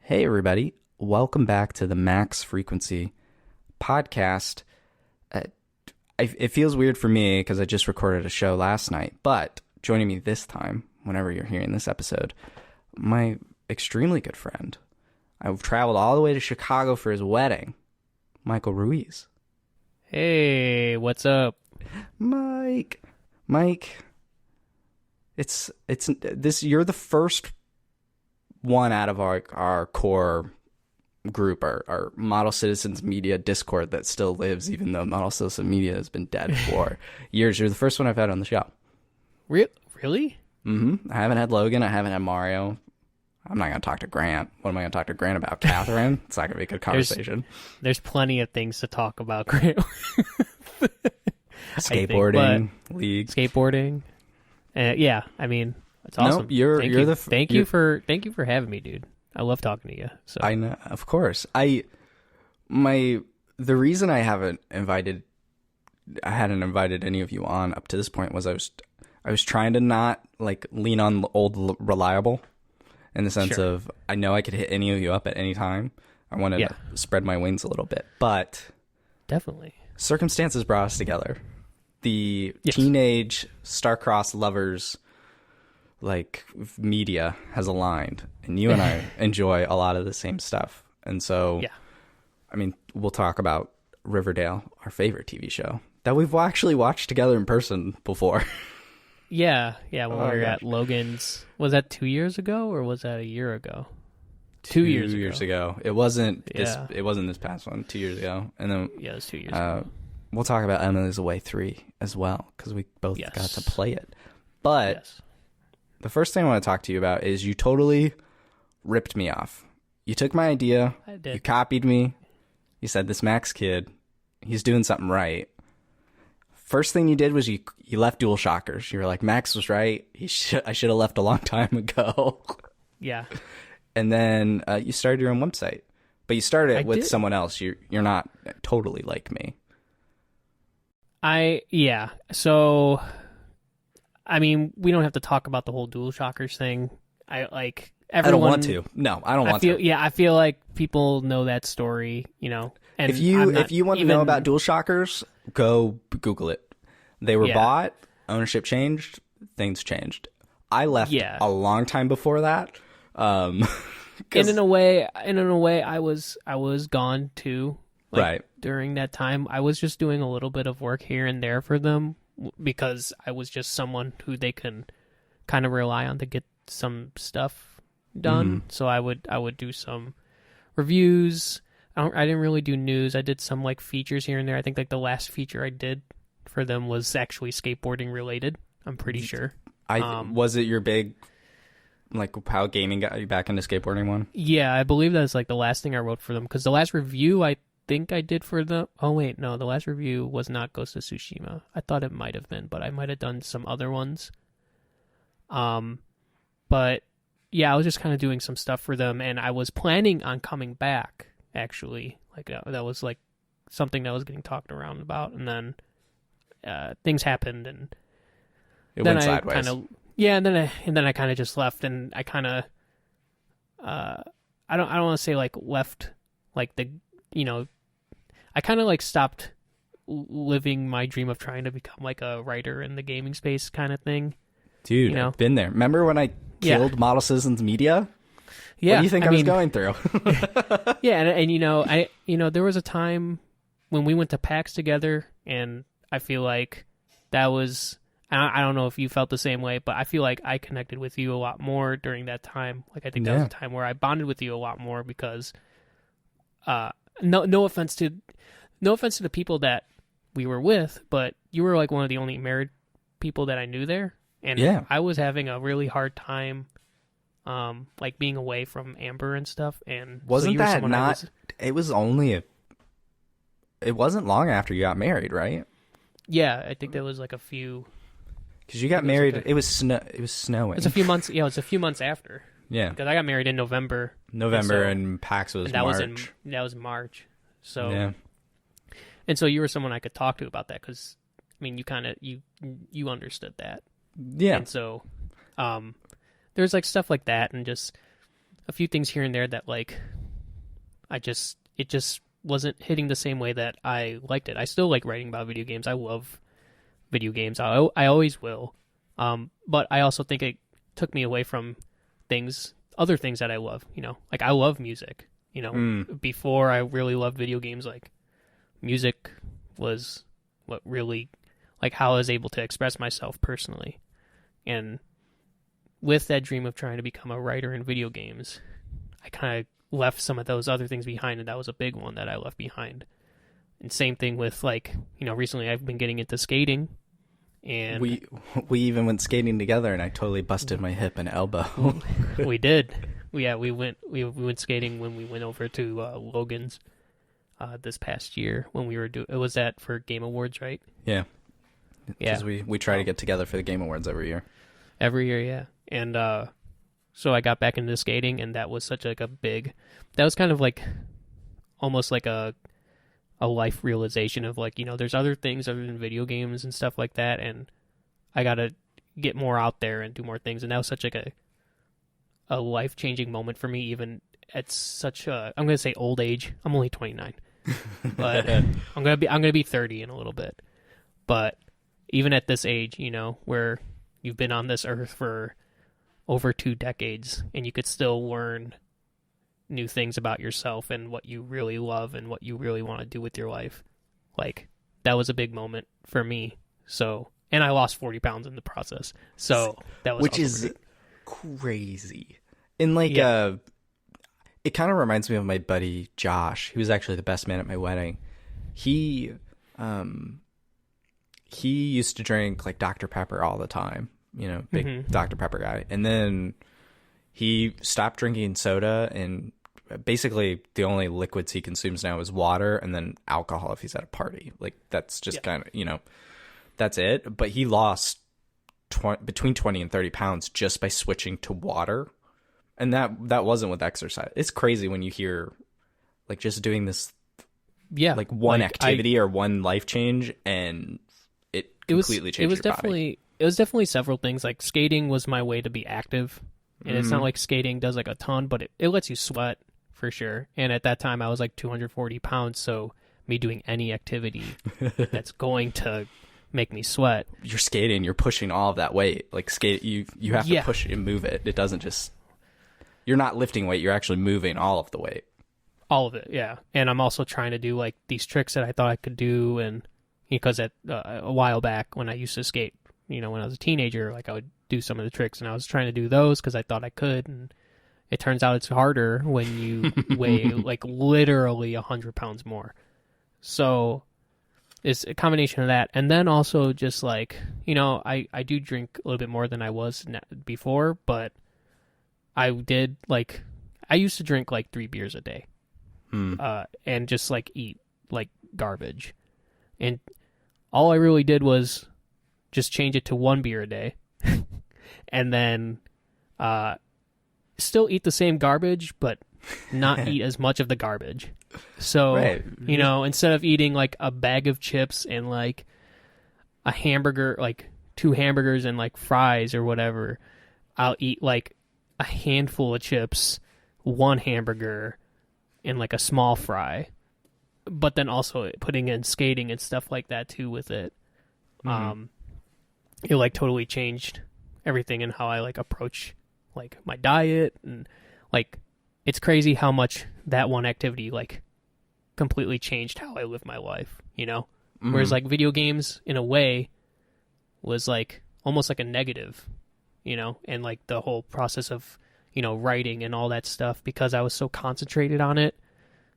Hey, everybody. Welcome back to the Max Frequency podcast. It feels weird for me because I just recorded a show last night, but joining me this time, whenever you're hearing this episode, my extremely good friend. I've traveled all the way to Chicago for his wedding, Micahel Ruiz. Hey, what's up? Mike, it's this. You're the first one out of our core group, our Model Citizens Media Discord that still lives, even though Model Citizen Media has been dead for years. You're the first one I've had on the show. Really? Mm-hmm. I haven't had Logan. I haven't had Mario. I'm not going to talk to Grant. What am I going to talk to Grant about? Catherine? It's not going to be a good conversation. There's plenty of things to talk about, Grant. Skateboarding, league. Skateboarding. Yeah, I mean, it's awesome. Nope, thank you for having me, dude. I love talking to you. So I know, of course. The reason I hadn't invited any of you on up to this point was I was trying to not like lean on the old reliable, in the sense of I know I could hit any of you up at any time. I wanted to spread my wings a little bit, but definitely circumstances brought us together. The teenage star-crossed lovers like media has aligned, and you and I enjoy a lot of the same stuff. And so, I mean, we'll talk about Riverdale, our favorite TV show that we've actually watched together in person before. Yeah. When we were at Logan's, was that 2 years ago or was that a year ago? 2 years ago. It wasn't this past one. 2 years ago, and then it was 2 years ago. We'll talk about Emily's Away 3 as well, because we both got to play it. But the first thing I want to talk to you about is you totally ripped me off. You took my idea. I did. You copied me. You said, this Max kid, he's doing something right. First thing you did was you left Dual Shockers. You were like, Max was right. I should have left a long time ago. Yeah. And then you started your own website. But you started it with someone else. You're not totally like me. So, I mean, we don't have to talk about the whole Dual Shockers thing. I don't want to. No, I don't want to. Yeah, I feel like people know that story, you know. And if you want to know about Dual Shockers, go Google it. They were bought, ownership changed, things changed. I left a long time before that. And in a way, I was gone too. Right. During that time, I was just doing a little bit of work here and there for them because I was just someone who they can kind of rely on to get some stuff done. Mm-hmm. So I would do some reviews. I didn't really do news. I did some like features here and there. I think like the last feature I did for them was actually skateboarding related. I'm pretty sure. Was it your big like how gaming got you back into skateboarding one? Yeah, I believe that's like the last thing I wrote for them, because the last review I think I did for the the last review was not Ghost of Tsushima. I thought it might have been, but I might have done some other ones. But yeah, I was just kind of doing some stuff for them, and I was planning on coming back actually. Like that was like something that was getting talked around about, and then things happened, and it went sideways. And then I kind of just left, and I kind of I don't want to say like left like the, you know, I kind of like stopped living my dream of trying to become like a writer in the gaming space kind of thing. Dude, I've been there. Remember when I killed Model Citizens Media? Yeah. What do you think I was going through? Yeah, and there was a time when we went to PAX together, and I feel like that was, I don't know if you felt the same way, but I feel like I connected with you a lot more during that time. Like I think that was a time where I bonded with you a lot more because no offense to the people that we were with, but you were like one of the only married people that I knew there. And I was having a really hard time like being away from Amber and stuff. And wasn't so that not it wasn't long after you got married, right? Yeah, I think there was like a few, because you got married, it was snowing. It's a few months. Yeah, it was a few months after. Yeah, because I got married in November. And PAX was March. That was March. So and so you were someone I could talk to about that, because I mean, you kind of you understood that. Yeah. And so there's like stuff like that, and just a few things here and there that like it just wasn't hitting the same way that I liked it. I still like writing about video games. I love video games. I always will. But I also think it took me away from other things that I love, like I love music, before I really loved video games, like music was what really, like how I was able to express myself personally. And with that dream of trying to become a writer in video games, I kind of left some of those other things behind, and that was a big one that I left behind. And same thing with like, recently I've been getting into skating, and we even went skating together, and I totally busted my hip and elbow. We did. Yeah, we went skating when we went over to Logan's this past year when we were it was that for Game Awards, right? Yeah. Because we try to get together for the Game Awards every year. Every year, yeah. And so I got back into skating, and that was such like that was kind of like almost like a life realization of like, there's other things other than video games and stuff like that, and I gotta get more out there and do more things. And that was such like a life-changing moment for me, even at such a, I'm gonna say old age. I'm only 29, but I'm gonna be 30 in a little bit. But even at this age, where you've been on this earth for over 2 decades, and you could still learn new things about yourself and what you really love and what you really want to do with your life. Like, that was a big moment for me. So, and I lost 40 pounds in the process. So that was, which is great. Crazy. And like, it kind of reminds me of my buddy Josh, who was actually the best man at my wedding. He used to drink like Dr. Pepper all the time, big Dr. Pepper guy. And then he stopped drinking soda, and basically the only liquids he consumes now is water and then alcohol if he's at a party. Like, that's just kind of, that's it. But he lost between 20 and 30 pounds just by switching to water. And that wasn't with exercise. It's crazy when you hear like just doing this, like one activity or one life change, and it completely changed your body. It was definitely several things. Like, skating was my way to be active. And it's not like skating does like a ton, but it lets you sweat for sure. And at that time I was like 240 pounds. So me doing any activity that's going to make me sweat. You're skating, you're pushing all of that weight. Like skate, you have to push it and move it. It doesn't just, you're not lifting weight. You're actually moving all of the weight. All of it. Yeah. And I'm also trying to do like these tricks that I thought I could do. And because a while back when I used to skate, when I was a teenager, like I would do some of the tricks, and I was trying to do those because I thought I could, and it turns out it's harder when you weigh like literally 100 pounds more. So it's a combination of that, and then also just like, I do drink a little bit more than I was before, but I used to drink like 3 beers a day, and just like eat like garbage, and all I really did was just change it to 1 beer a day. And then still eat the same garbage, but not eat as much of the garbage. So, instead of eating like a bag of chips and like a hamburger, like 2 hamburgers and like fries or whatever, I'll eat like a handful of chips, 1 hamburger, and like a small fry. But then also putting in skating and stuff like that too with it. It like totally changed everything and how I like approach like my diet, and like it's crazy how much that one activity like completely changed how I live my life, whereas like video games in a way was like almost like a negative, and like the whole process of writing and all that stuff, because I was so concentrated on it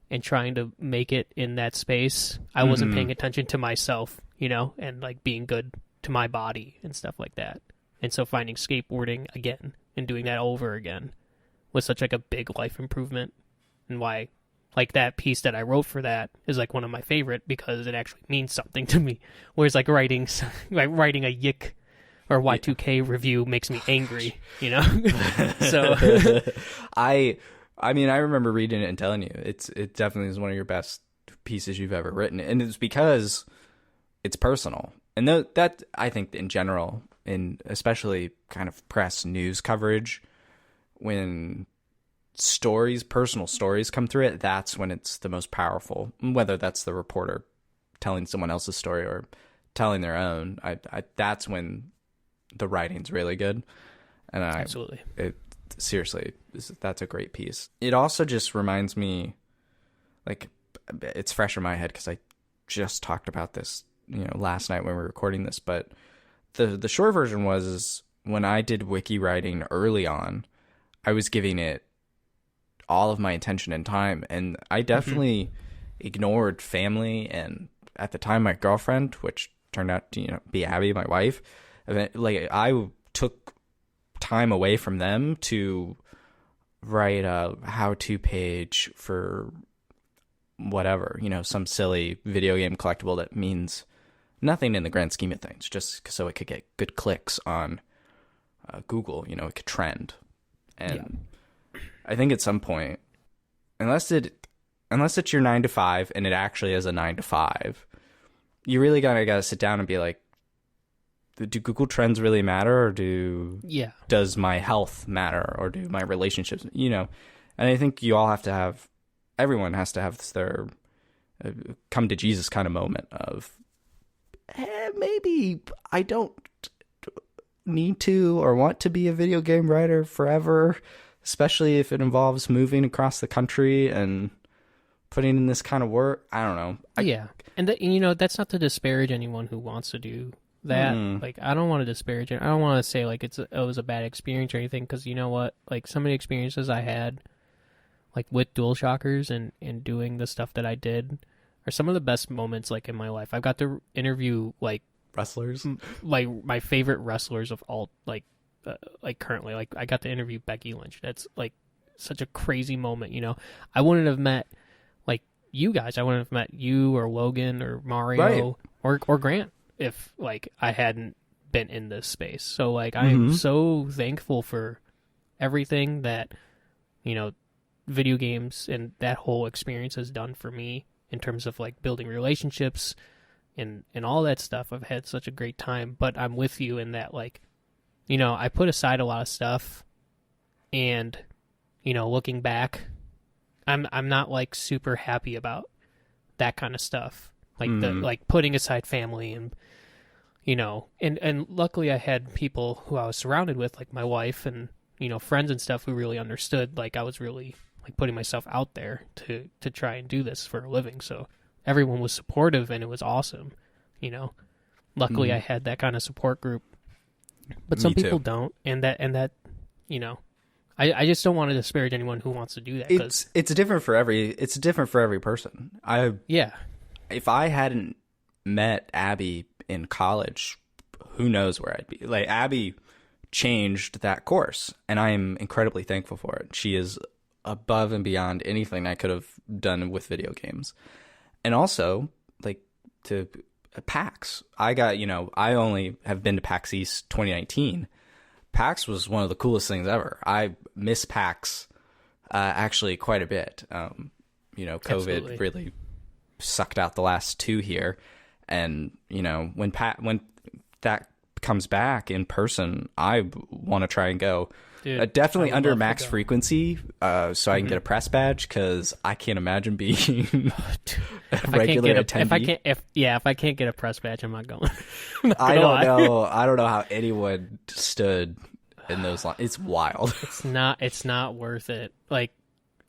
and trying to make it in that space, I wasn't paying attention to myself, and like being good to my body and stuff like that. And so finding skateboarding again and doing that over again was such like a big life improvement, and why like that piece that I wrote for that is like one of my favorite, because it actually means something to me. Whereas like writing a Yick or Y2K review makes me angry, So I mean, I remember reading it and telling you it definitely is one of your best pieces you've ever written, and it's because it's personal. And that I think in general, in especially kind of press news coverage, when personal stories come through it, that's when it's the most powerful. Whether that's the reporter telling someone else's story or telling their own, that's when the writing's really good. And Absolutely. Seriously, that's a great piece. It also just reminds me, like, it's fresh in my head because I just talked about this, last night when we were recording this. But the short version was when I did wiki writing early on, I was giving it all of my attention and time, and I definitely ignored family and, at the time, my girlfriend, which turned out to be Abby, my wife. Like, I took time away from them to write a how-to page for whatever, some silly video game collectible that means nothing in the grand scheme of things, just so it could get good clicks on Google, it could trend. And I think at some point, unless it's your 9 to 5 and it actually is a 9 to 5, you really gotta sit down and be like, do Google Trends really matter, or does my health matter, or do my relationships, And I think everyone has to have their come to Jesus kind of moment of, maybe I don't need to or want to be a video game writer forever, especially if it involves moving across the country and putting in this kind of work. I don't know. And that's not to disparage anyone who wants to do that. Like, I don't want to disparage it. I don't want to say like it was a bad experience or anything, because you know what, like, some of the experiences I had, like with DualShockers and doing the stuff that I did, are some of the best moments, like, in my life. I've got to interview like wrestlers, like my favorite wrestlers of all, like currently, like I got to interview Becky Lynch. That's like such a crazy moment. I wouldn't have met like you guys. I wouldn't have met you or Logan or Mario or Grant if like I hadn't been in this space. So like I am so thankful for everything that video games and that whole experience has done for me in terms of like building relationships and all that stuff. I've had such a great time, but I'm with you in that, like, I put aside a lot of stuff, and looking back, I'm not like super happy about that kind of stuff, like the like putting aside family and and luckily I had people who I was surrounded with, like my wife and friends and stuff, who really understood like I was really like putting myself out there to try and do this for a living. So everyone was supportive, and it was awesome. Luckily I had that kind of support group, but some people don't, and that I just don't want to disparage anyone who wants to do that. It's different for every person. If I hadn't met Abby in college, who knows where I'd be. Like, Abby changed that course, and I am incredibly thankful for it. She is above and beyond anything I could have done with video games. And also, like, to PAX, I only have been to PAX East 2019. PAX was one of the coolest things ever. I miss PAX actually quite a bit. COVID Absolutely. really sucked out the last 2 here, and when that comes back in person, I want to try and go. Dude, definitely under max frequency, so I can get a press badge, because I can't imagine being a regular attendee. If I can't get a press badge, I'm not going. I don't know how anyone stood in those lines. It's wild. It's not worth it. Like,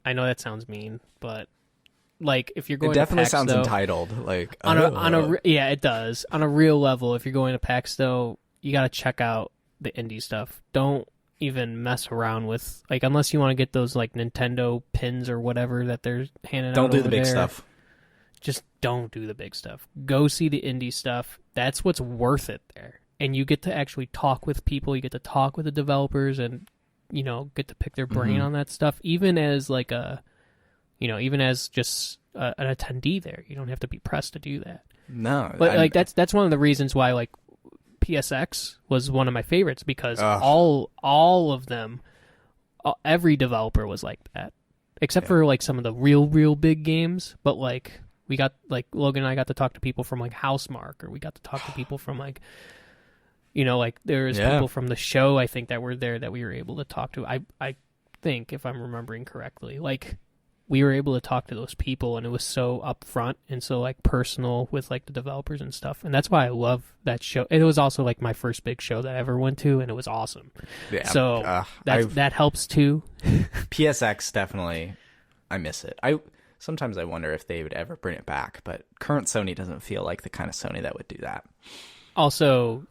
I know that sounds mean, but like, if you're going, it definitely to PAX, sounds though, entitled. Like, it does. On a real level, if you're going to PAX, though, you got to check out the indie stuff. Don't even mess around with, like, unless you want to get those like Nintendo pins or whatever that they're handing out. Don't do the big stuff. Just don't do the big stuff. Go see the indie stuff. That's what's worth it there. And you get to actually talk with people. You get to talk with the developers, and get to pick their brain on that stuff. Even as like even as just an attendee there, you don't have to be pressed to do that. No, but that's one of the reasons why like PSX was one of my favorites, because all of them, every developer was like that, except for like some of the real big games. But like, we got, like, Logan and I got to talk to people from like Housemarque, or we got to talk to people from like, like there's people from the show, I think, that were there that we were able to talk to. I think, if I'm remembering correctly, like we were able to talk to those people, and it was so upfront and so like personal with like the developers and stuff, and that's why I love that show. It was also like my first big show that I ever went to, and it was awesome. Yeah. So that helps too. PSX definitely, I miss it. Sometimes I wonder if they would ever bring it back, but current Sony doesn't feel like the kind of Sony that would do that. Also,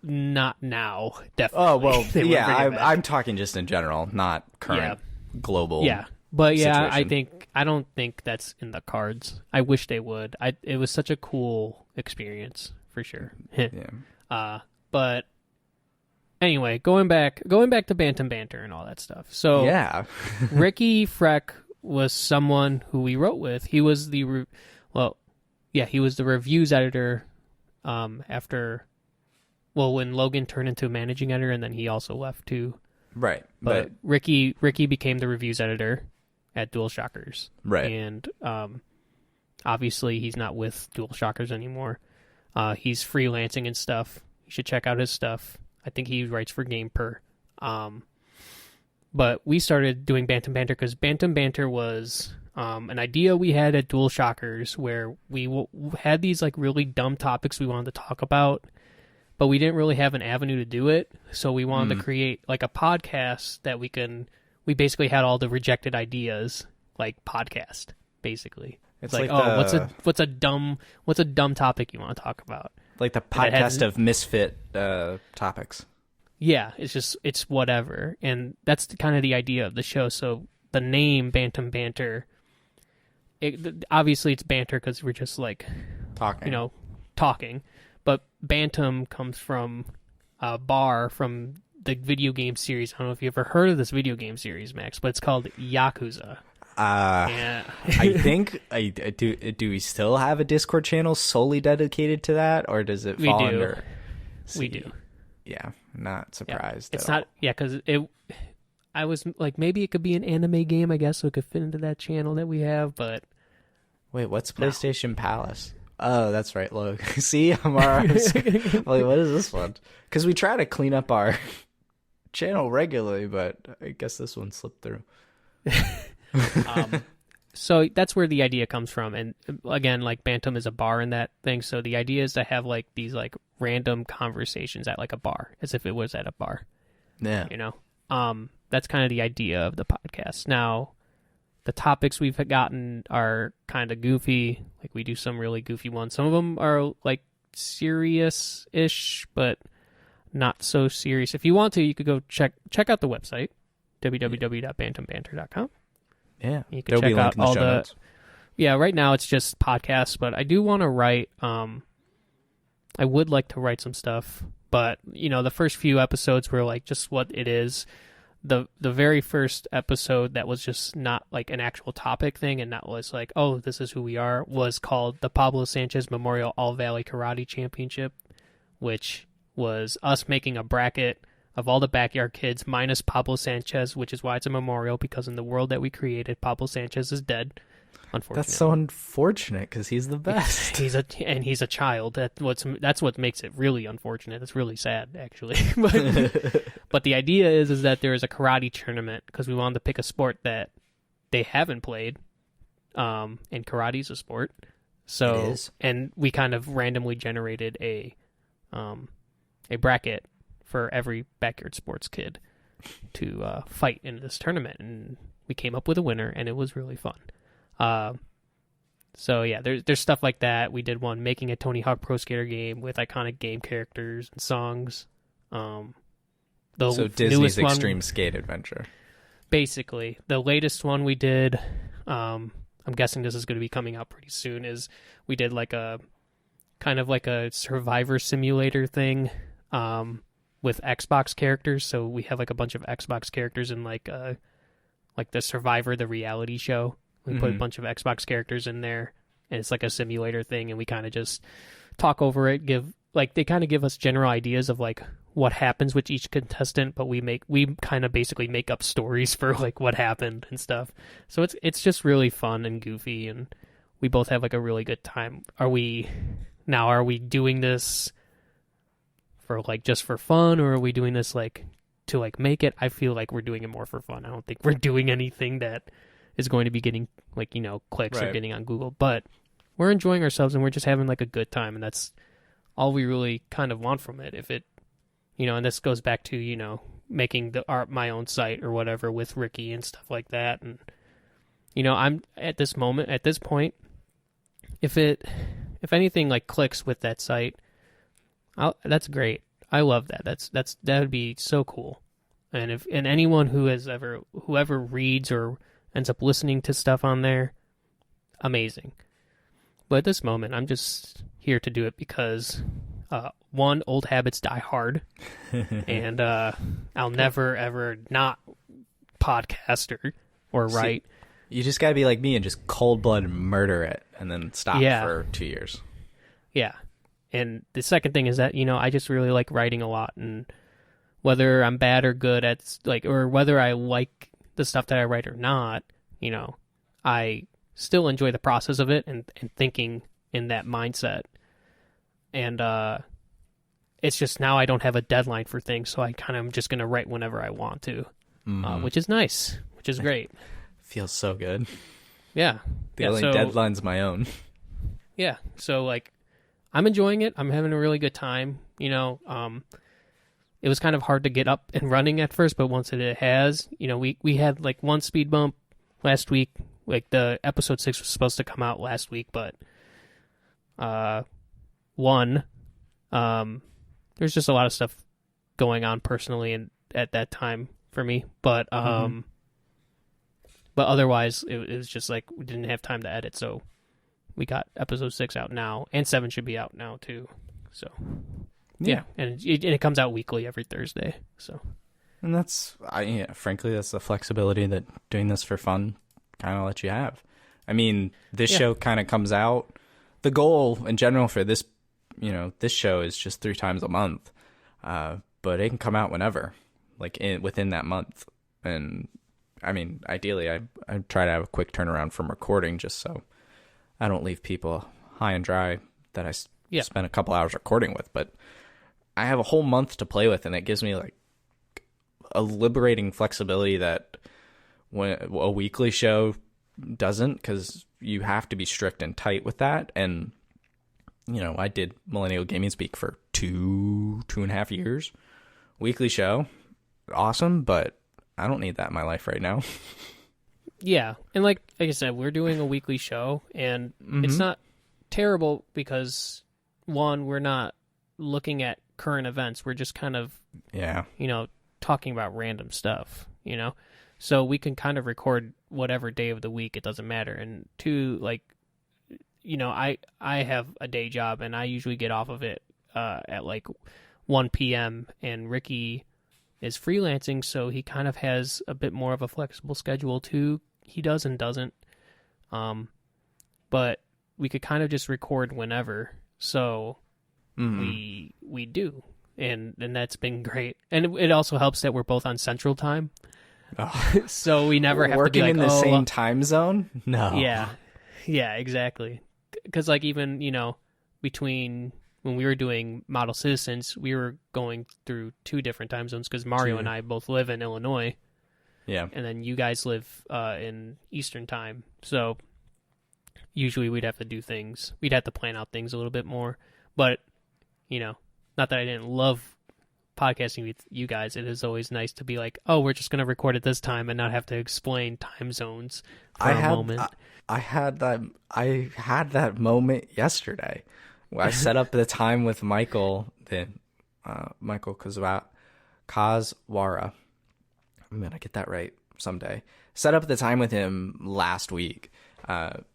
not now, definitely. Oh, well, yeah, I'm talking just in general, not current global. Yeah, but yeah, situation. I don't think that's in the cards. I wish they would. It was such a cool experience for sure. Yeah. But anyway, going back to Bantam Banter and all that stuff. So yeah, Ricky Freck was someone who we wrote with. He was the reviews editor after, when Logan turned into managing editor, and then he also left too. Right. But Ricky became the reviews editor at DualShockers. Right. And obviously he's not with DualShockers anymore. He's freelancing and stuff. You should check out his stuff. I think he writes for GamePer. But we started doing Bantam Banter because Bantam Banter was an idea we had at DualShockers where we had these like really dumb topics we wanted to talk about, but we didn't really have an avenue to do it. So we wanted to create like a podcast that we basically had all the rejected ideas, like podcast, basically. It's like what's a dumb topic you want to talk about? Like the podcast of misfit topics. Yeah, it's whatever. And that's kind of the idea of the show. So the name Bantam Banter, obviously it's banter because we're just like talking. But Bantam comes from a bar from the video game series. I don't know if you ever heard of this video game series, Max, but it's called Yakuza. I think do we still have a Discord channel solely dedicated to that, or does it fall under? We do. Yeah, not surprised. It's not. Yeah, because I was like, maybe it could be an anime game, I guess, so it could fit into that channel that we have. But wait, what's PlayStation Palace? Oh, that's right. Look, see, I'm like, what is this one? Because we try to clean up our channel regularly, but I guess this one slipped through. So that's where the idea comes from. And again, like Bantam is a bar in that thing. So the idea is to have like these like random conversations at like a bar, as if it was at a bar. Yeah. That's kind of the idea of the podcast. Now, the topics we've gotten are kind of goofy. Like we do some really goofy ones. Some of them are like serious-ish, but not so serious. If you want to, you could go check out the website, www.bantambanter.com. Yeah, you can check out all the notes. Yeah, right now it's just podcasts, but I do want to write. I would like to write some stuff, but the first few episodes were like just what it is. The very first episode that was just not like an actual topic thing, and that was like, oh, this is who we are, was called the Pablo Sanchez Memorial All Valley Karate Championship, which was us making a bracket of all the backyard kids minus Pablo Sanchez, which is why it's a memorial, because in the world that we created, Pablo Sanchez is dead, unfortunately. That's so unfortunate, because he's the best. He's a child. That's what makes it really unfortunate. It's really sad, actually. But the idea is that there is a karate tournament, because we wanted to pick a sport that they haven't played, and karate is a sport. So, it is. And we kind of randomly generated a bracket for every backyard sports kid to fight in this tournament, and we came up with a winner, and it was really fun. So yeah, there's stuff like that. We did one making a Tony Hawk Pro Skater game with iconic game characters and songs. So Disney's Extreme Skate Adventure. Basically, the latest one we did, I'm guessing this is going to be coming out pretty soon, is we did like a kind of like a survivor simulator thing. With Xbox characters, so we have like a bunch of Xbox characters in like the Survivor, the reality show. We put a bunch of Xbox characters in there, and it's like a simulator thing, and we kind of just talk over it. They kind of give us general ideas of like what happens with each contestant, but we kind of basically make up stories for like what happened and stuff. So it's just really fun and goofy, and we both have like a really good time. Are we doing this for like just for fun, or are we doing this like to like make it, I feel like we're doing it more for fun. I don't think we're doing anything that is going to be getting like, clicks or getting on Google, but we're enjoying ourselves and we're just having like a good time. And that's all we really kind of want from it. If it, and this goes back to, making my own site or whatever with Ricky and stuff like that. And, I'm at this point, if anything like clicks with that site, that's great. I love that. That would be so cool. And anyone whoever reads or ends up listening to stuff on there, amazing. But at this moment, I'm just here to do it because, one, old habits die hard, and I'll never ever not podcast or write. You just gotta be like me and just cold blood murder it, and then stop for 2 years. Yeah. And the second thing is that, I just really like writing a lot, and whether I'm bad or good at, or whether I like the stuff that I write or not, I still enjoy the process of it and thinking in that mindset. And it's just now I don't have a deadline for things, so I kind of am just going to write whenever I want to, which is nice, which is great. Feels so good. Yeah. The only deadline's my own. Yeah. So, I'm enjoying it. I'm having a really good time. It was kind of hard to get up and running at first, but once it has, we had one speed bump last week. The episode 6 was supposed to come out last week, but there's just a lot of stuff going on personally and at that time for me. But but otherwise, it was just we didn't have time to edit, so we got episode 6 out now, and 7 should be out now too. So yeah, and it comes out weekly every Thursday. So, and frankly, that's the flexibility that doing this for fun kind of lets you have. I mean, this show kind of comes out. The goal in general for this, this show is just 3 times a month, but it can come out whenever, within that month. And I mean, ideally, I try to have a quick turnaround from recording just so I don't leave people high and dry that I spent a couple hours recording with. But I have a whole month to play with, and it gives me a liberating flexibility that when a weekly show doesn't, because you have to be strict and tight with that. And I did Millennial Gaming Speak for 2.5 years. Weekly show, awesome, but I don't need that in my life right now. Yeah, and like I said, we're doing a weekly show, and it's not terrible because, one, we're not looking at current events. We're just kind of, talking about random stuff, So we can kind of record whatever day of the week, it doesn't matter. And two, I have a day job, and I usually get off of it at 1 p.m., and Ricky is freelancing, so he kind of has a bit more of a flexible schedule too. He does and doesn't. But we could kind of just record whenever. So we do. And that's been great. And it also helps that we're both on Central Time. Oh. So we never have to be working in the same time zone? No. Yeah. Yeah, exactly. Because even, between when we were doing Model Citizens, we were going through 2 different time zones because Mario and I both live in Illinois. Yeah. And then you guys live in Eastern Time. So usually we'd have to do things. We'd have to plan out things a little bit more. But, not that I didn't love podcasting with you guys. It is always nice to be we're just going to record at this time and not have to explain time zones for a moment. I had that moment yesterday. I set up the time with Michael Kazwara. I'm going to get that right someday. Set up the time with him last week,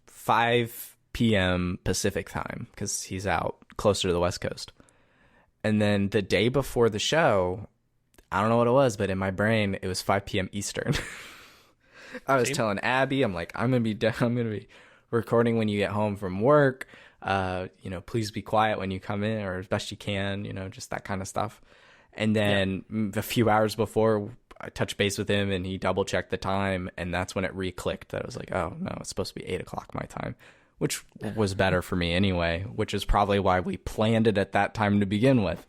5 p.m. Pacific time, because he's out closer to the West Coast. And then the day before the show, I don't know what it was, but in my brain, it was 5 p.m. Eastern. I was telling Abby, I'm going to be recording when you get home from work. Please be quiet when you come in, or as best you can, just that kind of stuff. And then a few hours before, I touched base with him, and he double checked the time, and that's when it re-clicked that I was like, oh no, it's supposed to be 8 o'clock my time, which was better for me anyway, which is probably why we planned it at that time to begin with.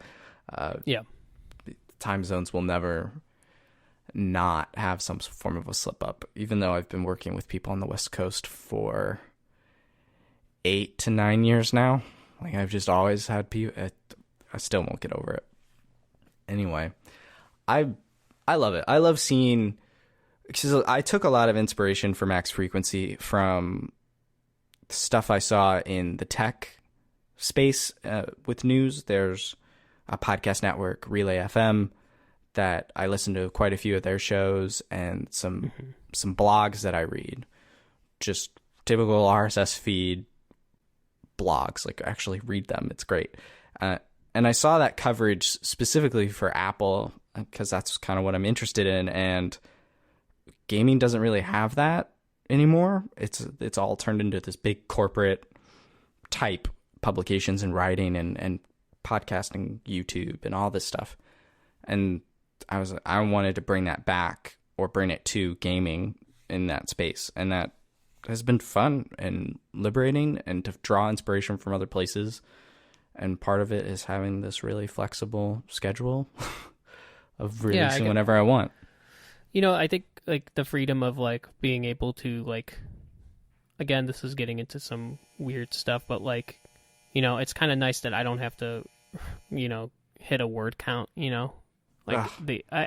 Time zones will never not have some form of a slip up, even though I've been working with people on the West Coast for 8 to 9 years now. Like, I've just always had people. I still won't get over it. Anyway, I love it. I love seeing, because I took a lot of inspiration for Max Frequency from stuff I saw in the tech space with news. There's a podcast network, Relay FM, that I listen to quite a few of their shows, and some blogs that I read. Just typical RSS feed blogs, like actually read them. It's great. And I saw that coverage specifically for Apple, because that's kind of what I'm interested in, and gaming doesn't really have that anymore. It's all turned into this big corporate type publications and writing and podcasting, YouTube, and all this stuff. And I wanted to bring that back, or bring it to gaming in that space, and that has been fun and liberating, and to draw inspiration from other places. And part of it is having this really flexible schedule of releasing whenever I want. I think like the freedom of like being able to like, again, this is getting into some weird stuff, but like, it's kind of nice that I don't have to, hit a word count, like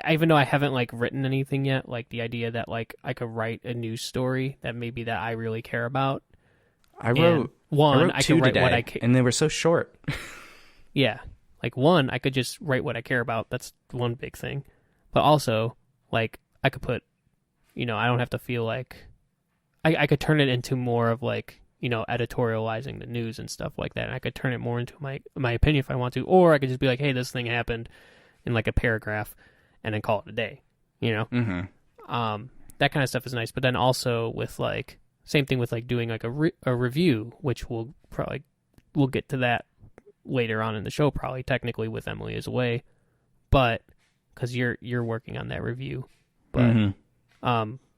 even though I haven't like written anything yet, like the idea that like I could write a news story that I really care about. I wrote I two could write today, what I and they were so short. Yeah, like one, I could just write what I care about. That's one big thing. But also, like, I could put, I don't have to feel like I could turn it into more of like, editorializing the news and stuff like that. And I could turn it more into my opinion if I want to, or I could just be like, hey, this thing happened in like a paragraph, and then call it a day. Mm-hmm. That kind of stuff is nice. But then also with like, same thing with like doing like a review, which we'll get to that later on in the show, probably technically with Emily is away, but because you're working on that review, but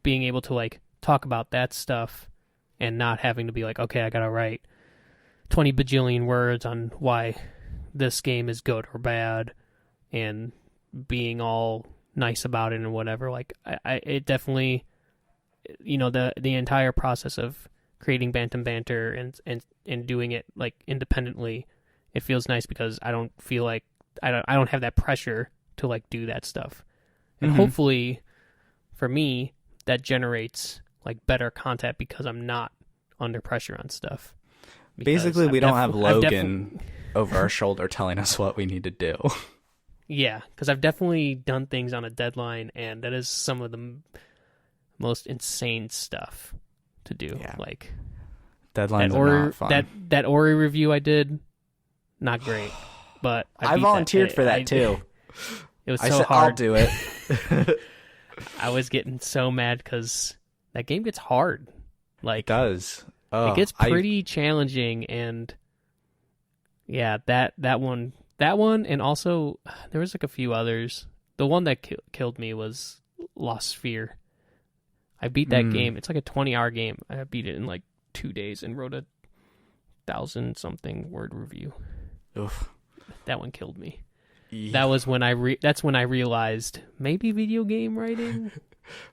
being able to like talk about that stuff and not having to be like, okay, I gotta write 20 bajillion words on why this game is good or bad, and being all nice about it and whatever. Like it definitely, the entire process of creating Bantam Banter and doing it like independently, it feels nice because I don't feel like I don't have that pressure to like do that stuff. And hopefully for me that generates like better content because I'm not under pressure on stuff. Basically, we don't have Logan over our shoulder telling us what we need to do. Yeah, because I've definitely done things on a deadline, and that is some of the most insane stuff to do. Yeah. Like deadlines are not fun. That Ori review I did, not great, but I volunteered for that too. It was so hard. I'll do it. I was getting so mad because that game gets hard. Like, it does. It gets pretty challenging, and yeah, that one, and also there was like a few others. The one that killed me was Lost Sphere. I beat that game. It's like a 20-hour game. I beat it in like 2 days and wrote a 1,000-something word review. Oof. That one killed me. Yeah. That was when that's when I realized maybe video game writing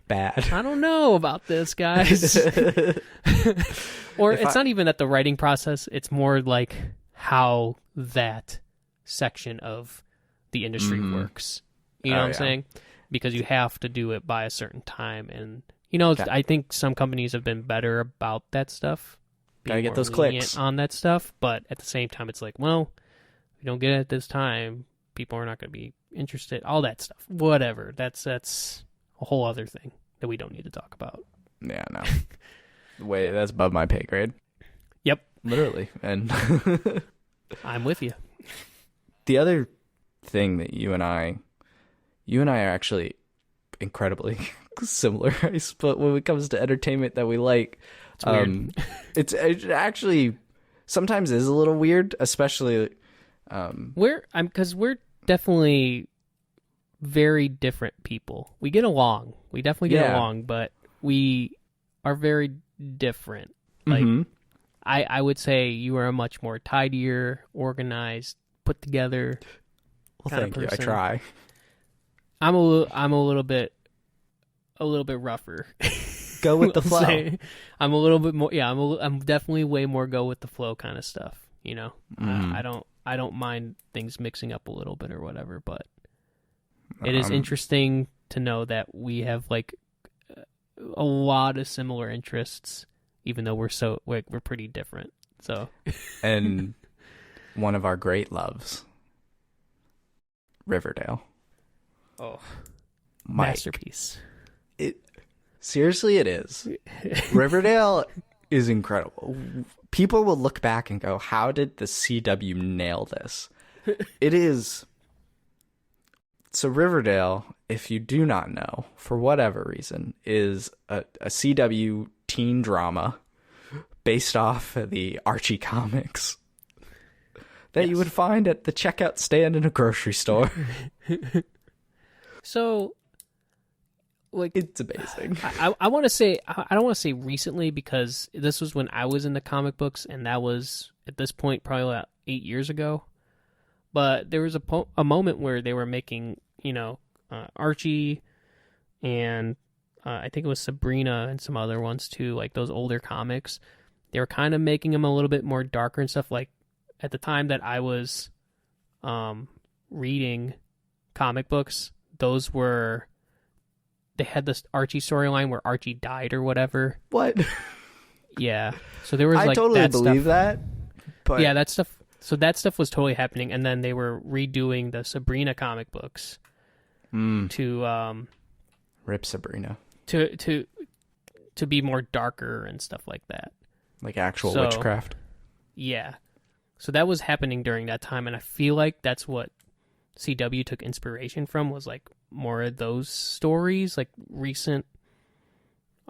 bad. I don't know about this, guys. Or it's not even that the writing process, it's more like how that section of the industry works. You know what I'm saying? Because you have to do it by a certain time, and I think some companies have been better about that stuff. Gotta get those clicks on that stuff, but at the same time, it's like, well, if you don't get it at this time, people are not going to be interested. All that stuff, whatever. That's a whole other thing that we don't need to talk about. Yeah, no. Wait, that's above my pay grade. Yep, literally. And I'm with you. The other thing that you and I are actually incredibly similar, but when it comes to entertainment that we like, it's weird. It actually sometimes is a little weird, especially because we're definitely very different people. We get along. We definitely get along, but we are very different. Like I would say you are a much more tidier, organized, put together. Well, thank you. I try. I'm a little bit a little bit rougher. Go with the I'll flow. say. I'm a little bit more. Yeah, I'm definitely way more go with the flow kind of stuff. You know, I don't mind things mixing up a little bit or whatever, but it is interesting to know that we have like a lot of similar interests, even though we're pretty different. So, and one of our great loves, Riverdale. Oh, Mike, masterpiece. Seriously, it is. Riverdale is incredible. People will look back and go, how did the CW nail this? It is. So Riverdale, if you do not know, for whatever reason, is a CW teen drama based off of the Archie comics that you would find at the checkout stand in a grocery store. So, like, it's amazing. I want to say, I don't want to say recently, because this was when I was in the comic books, and that was at this point probably about 8 years ago. But there was a moment where they were making, Archie and I think it was Sabrina and some other ones too, like those older comics. They were kind of making them a little bit more darker and stuff. Like at the time that I was reading comic books, they had this Archie storyline where Archie died or whatever. What? Yeah. So there was I totally believe that. But yeah, that stuff. So that stuff was totally happening, and then they were redoing the Sabrina comic books to rip Sabrina to be more darker and stuff like that, like actual witchcraft. Yeah. So that was happening during that time, and I feel like that's what CW took inspiration from, was like more of those stories, like recent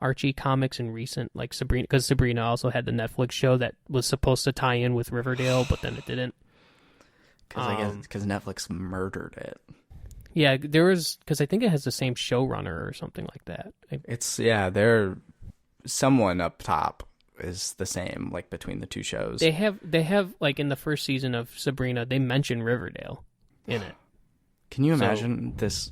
Archie comics and recent like Sabrina, because Sabrina also had the Netflix show that was supposed to tie in with Riverdale, but then it didn't. Because Netflix murdered it. Yeah, there was, because I think it has the same showrunner or something like that. They're someone up top is the same, like between the two shows. They have like in the first season of Sabrina, they mention Riverdale in it. Can you imagine this?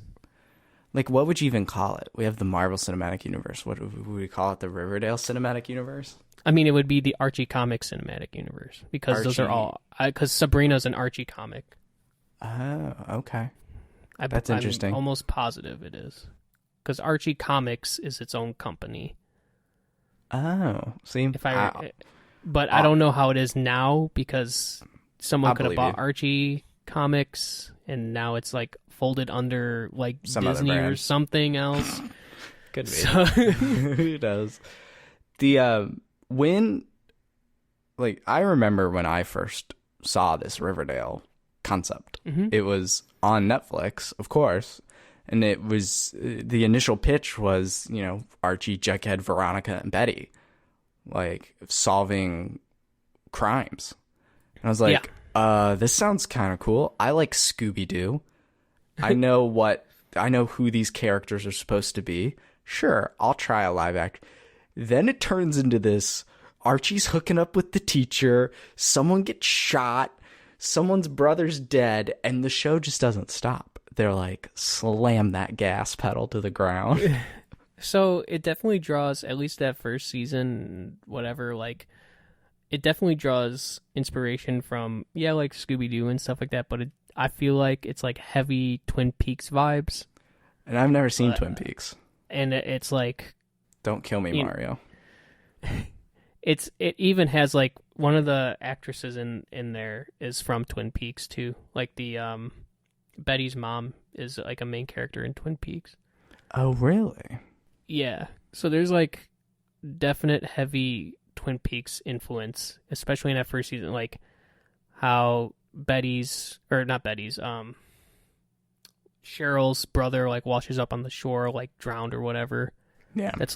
Like, what would you even call it? We have the Marvel Cinematic Universe. What would we call it? The Riverdale Cinematic Universe? I mean, it would be the Archie Comics Cinematic Universe, because those are all... Because Sabrina's an Archie comic. Oh, okay. That's interesting. I'm almost positive it is. Because Archie Comics is its own company. Oh, see? But I don't know how it is now, because someone could have bought Archie Comics, and now it's like folded under like some Disney or something else. Could be. Who knows? I remember when I first saw this Riverdale concept. Mm-hmm. It was on Netflix, of course, and it was the initial pitch was, Archie, Jughead, Veronica, and Betty, like solving crimes. And I was like, this sounds kind of cool. I like Scooby-Doo. I know who these characters are supposed to be. Sure, I'll try a live act. Then it turns into this. Archie's hooking up with the teacher. Someone gets shot. Someone's brother's dead. And the show just doesn't stop. They're like, slam that gas pedal to the ground. So it definitely draws, at least that first season, whatever, like, it definitely draws inspiration from, like Scooby-Doo and stuff like that. But I feel like it's like heavy Twin Peaks vibes. And I've never seen Twin Peaks. And it's like... Don't kill me, Mario. It even has like one of the actresses in there is from Twin Peaks too. Like the Betty's mom is like a main character in Twin Peaks. Oh, really? Yeah. So there's like definite heavy Twin Peaks influence, especially in that first season, like how Cheryl's brother like washes up on the shore, like drowned or whatever. Yeah, that's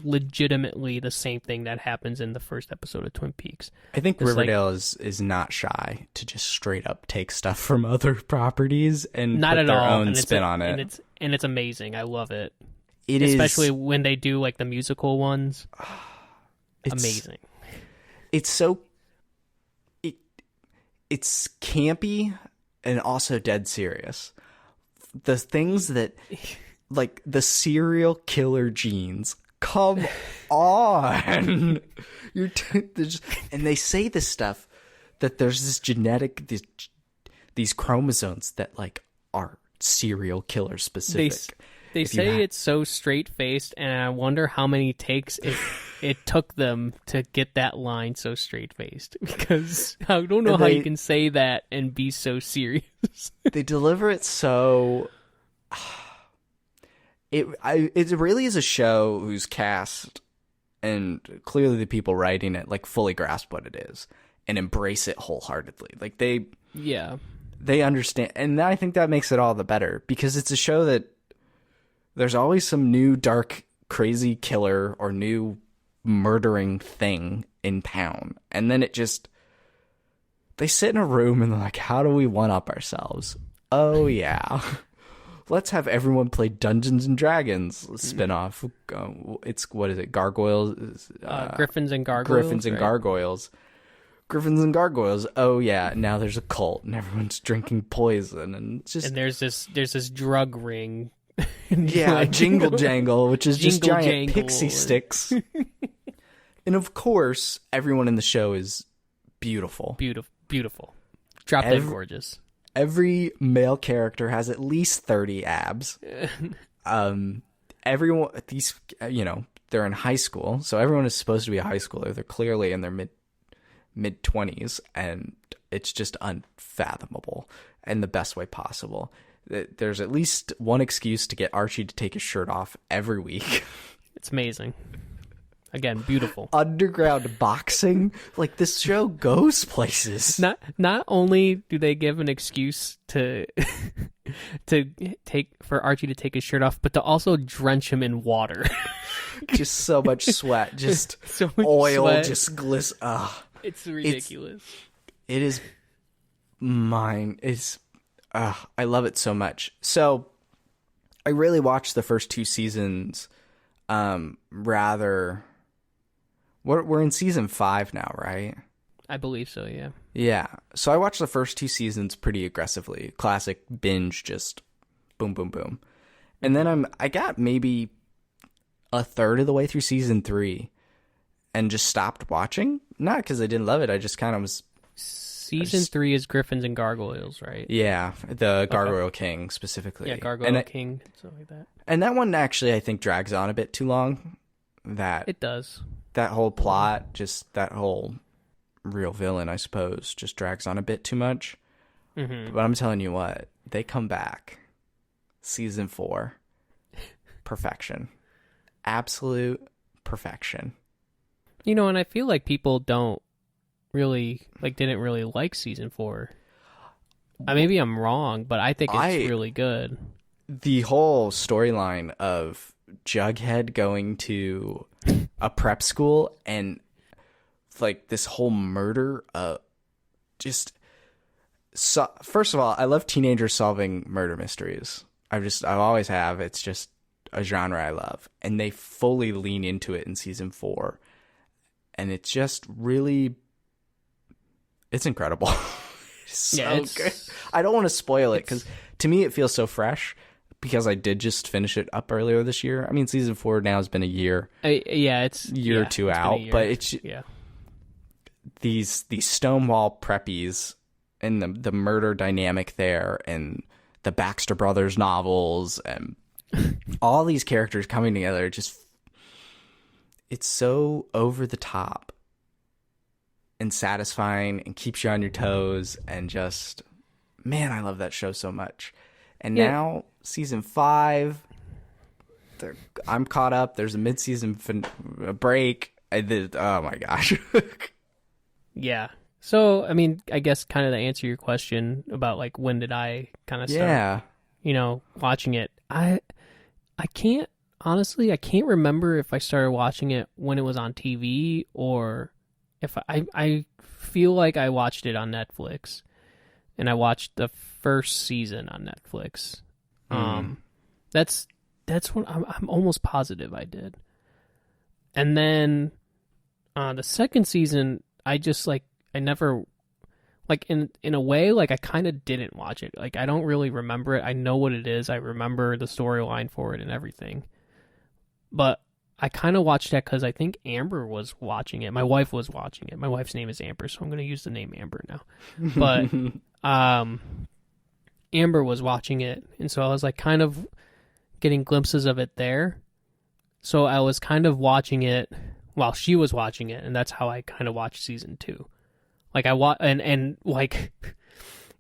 legitimately the same thing that happens in the first episode of Twin Peaks. I think Riverdale is not shy to just straight up take stuff from other properties and put their own spin on it. And it's amazing. I love it. Especially when they do like the musical ones. Amazing. It's so it's campy and also dead serious. The things that like the serial killer genes. Come on. And they say this stuff that there's this genetic, these chromosomes that like are serial killer specific. They say it's so straight-faced, and I wonder how many takes it took them to get that line so straight-faced. Because I don't know how you can say that and be so serious. They deliver it so... It really is a show whose cast and clearly the people writing it like fully grasp what it is and embrace it wholeheartedly. Like they understand, and I think that makes it all the better because it's a show that there's always some new dark crazy killer or new murdering thing in town, and then they sit in a room and they're like, how do we one up ourselves? Oh yeah. Let's have everyone play Dungeons and Dragons spinoff. It's, what is it? Gargoyles? Griffins and Gargoyles. Griffins and Gargoyles. Griffins and Gargoyles. Oh yeah, now there's a cult and everyone's drinking poison and there's this drug ring. Yeah, Jingle Jangle, which is just giant pixie sticks. And of course, everyone in the show is beautiful. Beautiful. Drop dead gorgeous. Every male character has at least 30 abs. Everyone, they're in high school, so everyone is supposed to be a high schooler. They're clearly in their mid-20s, and it's just unfathomable in the best way possible. There's at least one excuse to get Archie to take his shirt off every week. It's amazing. Again, beautiful. Underground boxing, like this show goes places. Not only do they give an excuse to for Archie to take his shirt off, but to also drench him in water. Just so much sweat, just so much oil, sweat. just glisten. It's ridiculous. It is mine. I love it so much. So I really watched the first 2 seasons. We're in season 5 now, right? I believe so, yeah. Yeah. So I watched the first 2 seasons pretty aggressively. Classic binge, just boom, boom, boom. And then I got maybe a third of the way through season 3 and just stopped watching. Not because I didn't love it. I just kind of was... Season 3 is Griffins and Gargoyles, right? Yeah, the Gargoyle King specifically. Yeah, Gargoyle King, something like that. And that one actually, I think, drags on a bit too long. It does. That whole plot, just that whole real villain, I suppose, just drags on a bit too much. Mm-hmm. But I'm telling you what, they come back. Season 4. Perfection. Absolute perfection. And I feel like people didn't really like season 4. Maybe I'm wrong, but I think it's really good. The whole storyline of Jughead going to a prep school and like this whole murder, first of all, I love teenagers solving murder mysteries. I always have. It's just a genre I love, and they fully lean into it in season 4, and it's just really, it's incredible. It's good. I don't want to spoil it because to me it feels so fresh. Because I did just finish it up earlier this year. I mean, season 4 now has been a year. It's a year or two out, but it's these Stonewall preppies and the murder dynamic there, and the Baxter Brothers novels, and all these characters coming together. It's so over the top and satisfying, and keeps you on your toes, and just, man, I love that show so much. And now, season 5, I'm caught up. There's a mid-season break. Oh my gosh. Yeah. So, I mean, I guess kind of to answer your question about like when did I kind of start, watching it. I can't remember if I started watching it when it was on TV or if I feel like I watched it on Netflix. And I watched the first season on Netflix. That's what I'm almost positive I did. And then the second season, I never like in a way, like I kind of didn't watch it. Like I don't really remember it. I know what it is. I remember the storyline for it and everything. But I kind of watched that because I think Amber was watching it. My wife was watching it. My wife's name is Amber, so I'm going to use the name Amber now. But Amber was watching it, and so I was like kind of getting glimpses of it there. So I was kind of watching it while she was watching it, and that's how I kind of watched season 2. Like and like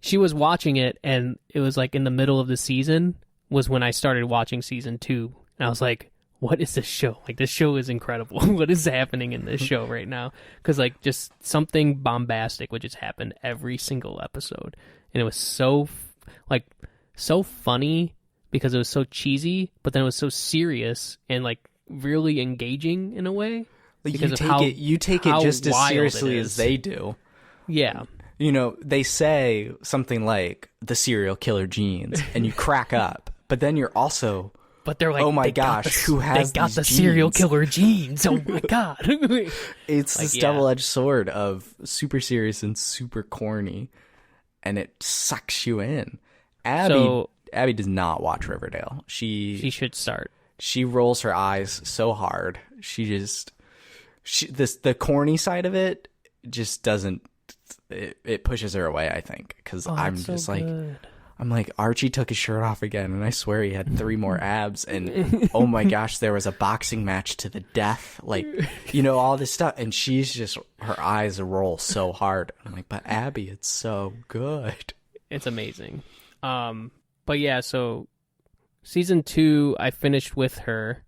she was watching it, and it was like in the middle of the season was when I started watching season 2, and I was like, what is this show? Like, this show is incredible. What is happening in this show right now? Because, like, just something bombastic would just happen every single episode. And it was so funny because it was so cheesy, but then it was so serious and, like, really engaging in a way. You take it just as seriously as they do. Yeah. You know, they say something like, the serial killer genes, and you crack up. But then you're also... But they're like, oh my gosh, who has they got the genes? Serial killer genes? Oh my god! It's like, this double-edged sword of super serious and super corny, and it sucks you in. Abby does not watch Riverdale. She should start. She rolls her eyes so hard. The corny side of it just doesn't. It pushes her away, I think, because I'm just so like. Good. I'm like, Archie took his shirt off again, and I swear he had 3 more abs, and oh my gosh, there was a boxing match to the death, like, you know, all this stuff, and she's just, her eyes roll so hard. I'm like, but Abby, it's so good. It's amazing. But yeah, so season 2, I finished with her,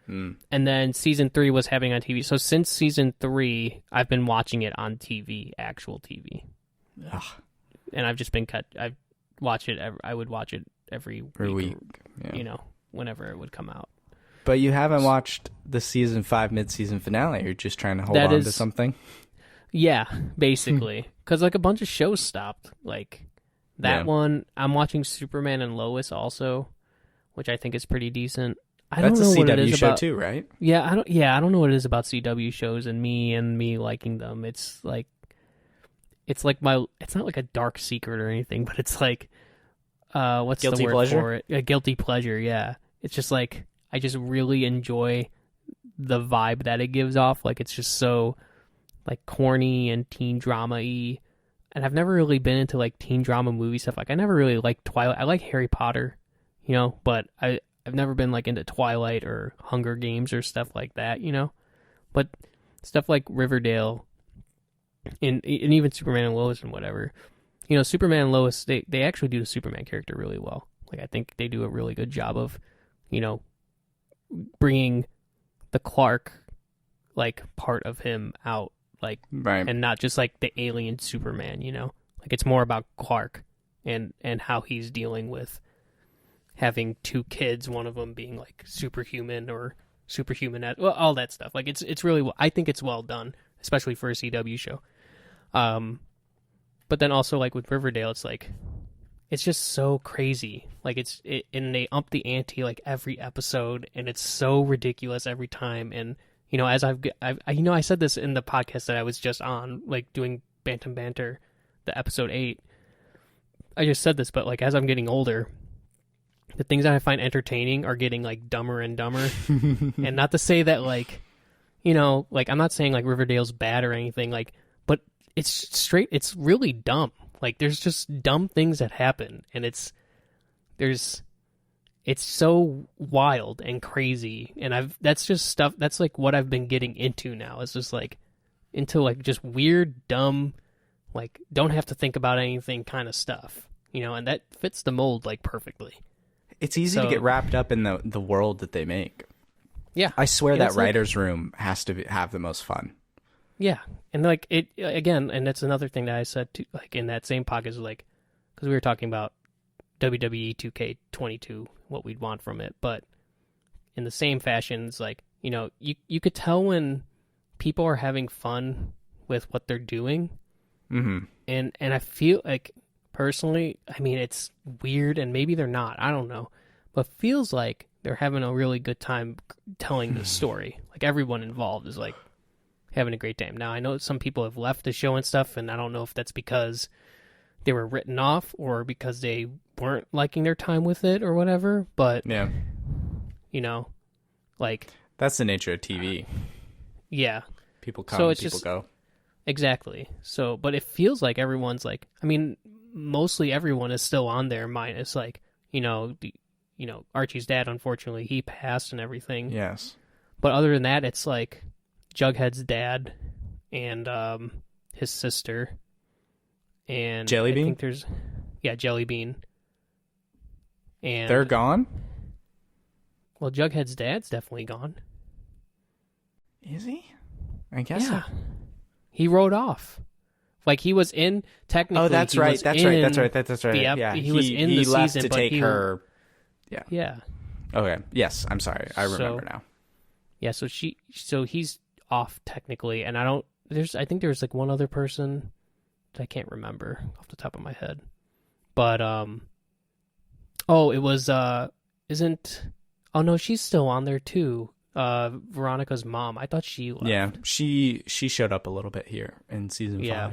and then season 3 was having on TV. So since season 3, I've been watching it on TV, actual TV. Ugh. And I've just been I would watch it every week. Yeah. You know, whenever it would come out. But you haven't watched the season 5 mid-season finale. You're just trying to hold on to something? Yeah, basically. Because, like, a bunch of shows stopped. Like, that one, I'm watching Superman and Lois also, which I think is pretty decent. That's a CW show too, right? Yeah, I don't know what it is about CW shows and me liking them. It's like it's not like a dark secret or anything, but it's like, what's guilty the word pleasure? for it? A guilty pleasure, yeah. It's just like, I just really enjoy the vibe that it gives off. Like, it's just so, like, corny and teen drama-y. And I've never really been into, like, teen drama movie stuff. Like, I never really liked Twilight. I like Harry Potter, you know, but I've never been, like, into Twilight or Hunger Games or stuff like that, you know? But stuff like Riverdale... And even Superman and Lois and whatever, you know, Superman and Lois, they actually do the Superman character really well. Like, I think they do a really good job of, you know, bringing the Clark, like, part of him out, like, right. And not just like the alien Superman, you know, like, it's more about Clark and how he's dealing with having 2 kids, one of them being like superhuman or superhuman, well, all that stuff. Like, it's really, I think it's well done, especially for a CW show. But then also, like, with Riverdale, it's like, it's just so crazy. Like, and they up the ante, like, every episode, and it's so ridiculous every time. And, you know, as I said this in the podcast that I was just on, like, doing Bantam Banter, the episode 8. I just said this, but, like, as I'm getting older, the things that I find entertaining are getting, like, dumber and dumber. And not to say that, like, you know, like, I'm not saying, like, Riverdale's bad or anything, like, but it's really dumb. Like, there's just dumb things that happen, and it's so wild and crazy, and that's just stuff, that's, like, what I've been getting into now. It's just, like, into, like, just weird, dumb, like, don't have to think about anything kind of stuff, you know, and that fits the mold, like, perfectly. It's easy to get wrapped up in the world that they make. Yeah. I swear that writer's room has to have the most fun. Yeah. And, like, it, again, and that's another thing that I said, too, like, in that same podcast, like, because we were talking about WWE 2K22, what we'd want from it, but in the same fashion, it's like, you know, you could tell when people are having fun with what they're doing, and I feel like, personally, I mean, it's weird, and maybe they're not, I don't know, but feels like they're having a really good time telling the story. Like, everyone involved is, like, having a great time. Now, I know some people have left the show and stuff, and I don't know if that's because they were written off or because they weren't liking their time with it or whatever, but, Yeah. you know, like... That's the nature of TV. Yeah. People come, so it's people just, go. Exactly. So, but it feels like everyone's like, I mean, mostly everyone is still on there, minus like, Archie's dad, unfortunately, he passed and everything. Yes. But other than that, it's like Jughead's dad and his sister and Jellybean? I think there's Jellybean. And they're gone? Well, Jughead's dad's definitely gone. Is he? I guess Yeah. so. He rode off. Like he was in technically. Oh, that's right. That's right. Yeah, he was in he the left season, to take her. Yeah. Yeah. Okay. Yes, I'm sorry. I remember now. Yeah. So he's off technically, and I think there's like one other person that I can't remember off the top of my head, but it was isn't. Oh no, she's still on there too. Veronica's mom. I thought she left. Yeah, she showed up a little bit here in season 5. Yeah.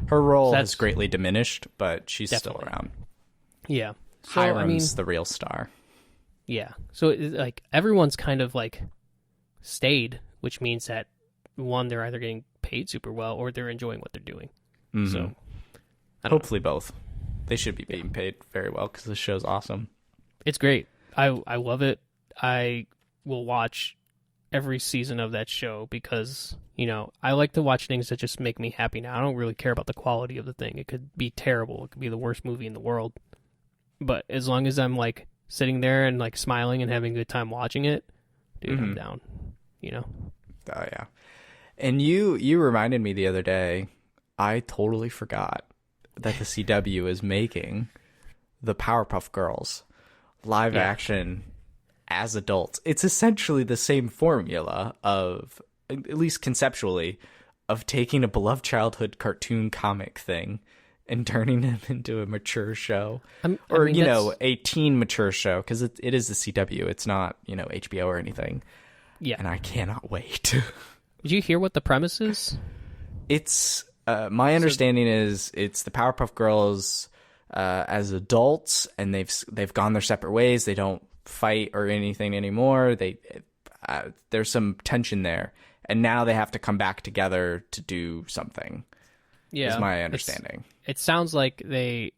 Her role has greatly diminished, but she's Definitely. still around. Yeah. So, Hiram's the real star. Yeah. So like everyone's kind of like stayed, which means that one, they're either getting paid super well or they're enjoying what they're doing. Mm-hmm. So hopefully both. They should be being paid very well because this show's awesome. It's great. I love it. I will watch every season of that show because, I like to watch things that just make me happy now. I don't really care about the quality of the thing. It could be terrible. It could be the worst movie in the world. But as long as I'm like sitting there and like smiling and having a good time watching it, dude, I'm down, Oh, yeah. And you reminded me the other day, I totally forgot that the CW is making the Powerpuff Girls live action as adults. It's essentially the same formula of, at least conceptually, of taking a beloved childhood cartoon comic thing and turning them into a mature show. A teen mature show, because it is the CW. It's not, HBO or anything. Yeah. And I cannot wait. Did you hear what the premise is? It's, my understanding is it's the Powerpuff Girls as adults, and they've gone their separate ways. They don't fight or anything anymore. There's some tension there, and now they have to come back together to do something. Yeah, is my understanding. It sounds like they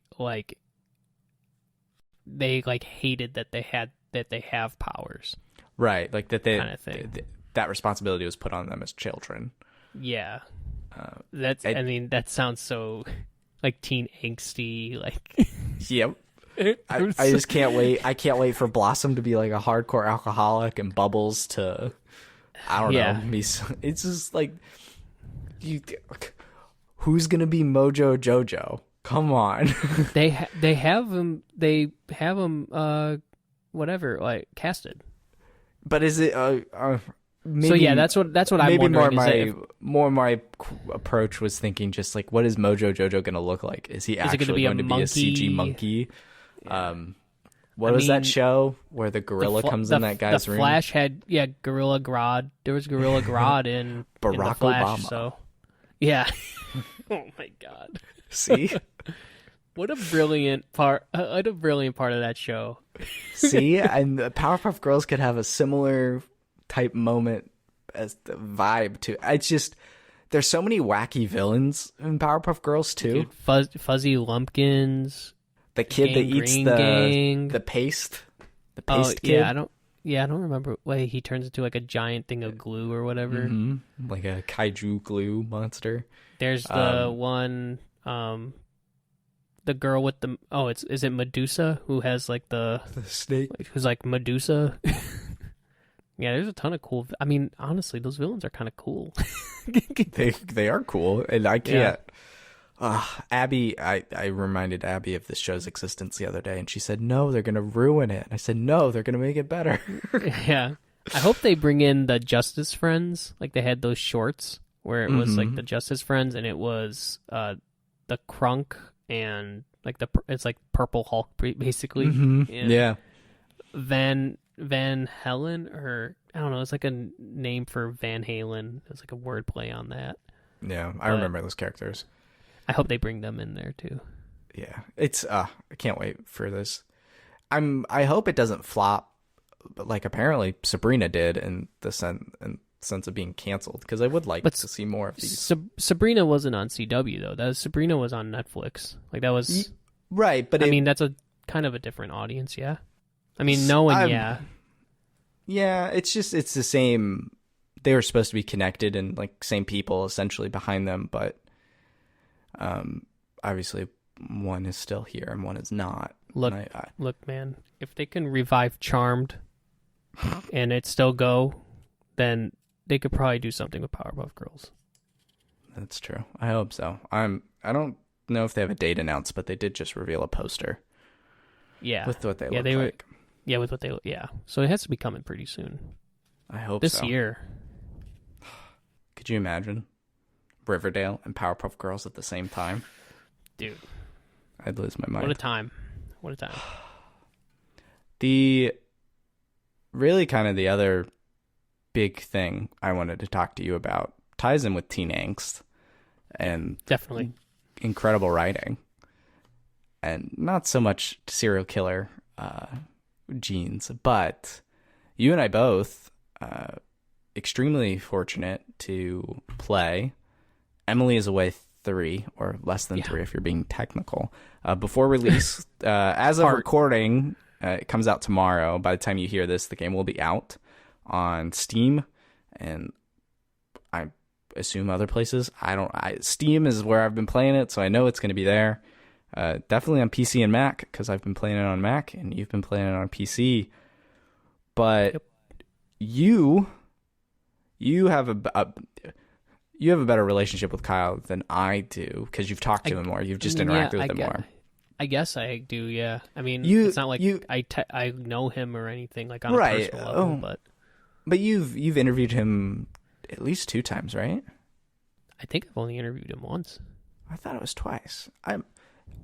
hated that they have powers, right? Like that kind of thing. That responsibility was put on them as children. Yeah, that sounds so like teen angsty. Like, yep. I just can't wait. I can't wait for Blossom to be like a hardcore alcoholic and Bubbles to, I don't know. It's just like, who's gonna be Mojo Jojo? Come on. they have him. They have him. Whatever, like casted. But is it? Maybe, so yeah, that's what I'm wondering. More my approach was thinking just like, what is Mojo Jojo gonna look like? Is he actually going to be a CG monkey? Yeah. What was that show where the gorilla comes in that guy's room? The Flash had Gorilla Grodd. There was Gorilla Grodd in Barack in the Flash, Obama. So yeah. Oh my god. See? What a brilliant part! What a brilliant part of that show. See, and the Powerpuff Girls could have a similar type moment as the vibe to. It's just there's so many wacky villains in Powerpuff Girls too. Dude, Fuzzy Lumpkins. The kid that eats the paste. The paste kid. I don't remember. Wait, he turns into like a giant thing of glue or whatever. Mm-hmm. Like a kaiju glue monster. There's the one. The girl with the is it Medusa who has like the snake who's like Medusa? Yeah, there's a ton of cool. I mean, honestly, those villains are kind of cool. They are cool, and I can't. Abby, I reminded Abby of this show's existence the other day, and she said, "No, they're gonna ruin it." And I said, "No, they're gonna make it better." Yeah, I hope they bring in the Justice Friends. Like they had those shorts where it was like the Justice Friends, and it was the Crunk and like it's like Purple Hulk basically. Yeah. Then Van Helen, or I don't know. It's like a name for Van Halen. It's like a wordplay on that. Yeah, I remember those characters. I hope they bring them in there too. Yeah, it's I can't wait for this. I hope it doesn't flop, but like apparently Sabrina did in the sense of being canceled, because I would like to see more of these. Sabrina wasn't on CW though. Sabrina was on Netflix. Like that was right, but I mean that's a kind of a different audience, yeah. I mean, yeah, it's the same. They were supposed to be connected and like same people essentially behind them, but obviously one is still here and one is not. Look, man, if they can revive Charmed and it still go, then they could probably do something with Powerpuff Girls. That's true. I hope so. I don't know if they have a date announced, but they did just reveal a poster. Yeah, with what they look like. With what they look. Yeah, so it has to be coming pretty soon. I hope this year. Could you imagine Riverdale and Powerpuff Girls at the same time? Dude, I'd lose my mind. What a time! The other big thing I wanted to talk to you about ties in with teen angst and definitely incredible writing, and not so much serial killer genes, but you and I both extremely fortunate to play Emily is Away 3, or less than 3 if you're being technical, before release. As of recording, it comes out tomorrow. By the time you hear this, the game will be out on Steam, and I assume other places. Steam is where I've been playing it, so I know it's going to be there. Definitely on PC and Mac, because I've been playing it on Mac and you've been playing it on PC. But you have a better relationship with Kyle than I do, because you've talked to him more. You've just interacted with him more. I guess I do, yeah. I mean, it's not like I know him or anything like on a personal level, but you've interviewed him at least 2 times, right? I think I've only interviewed him once. I thought it was twice.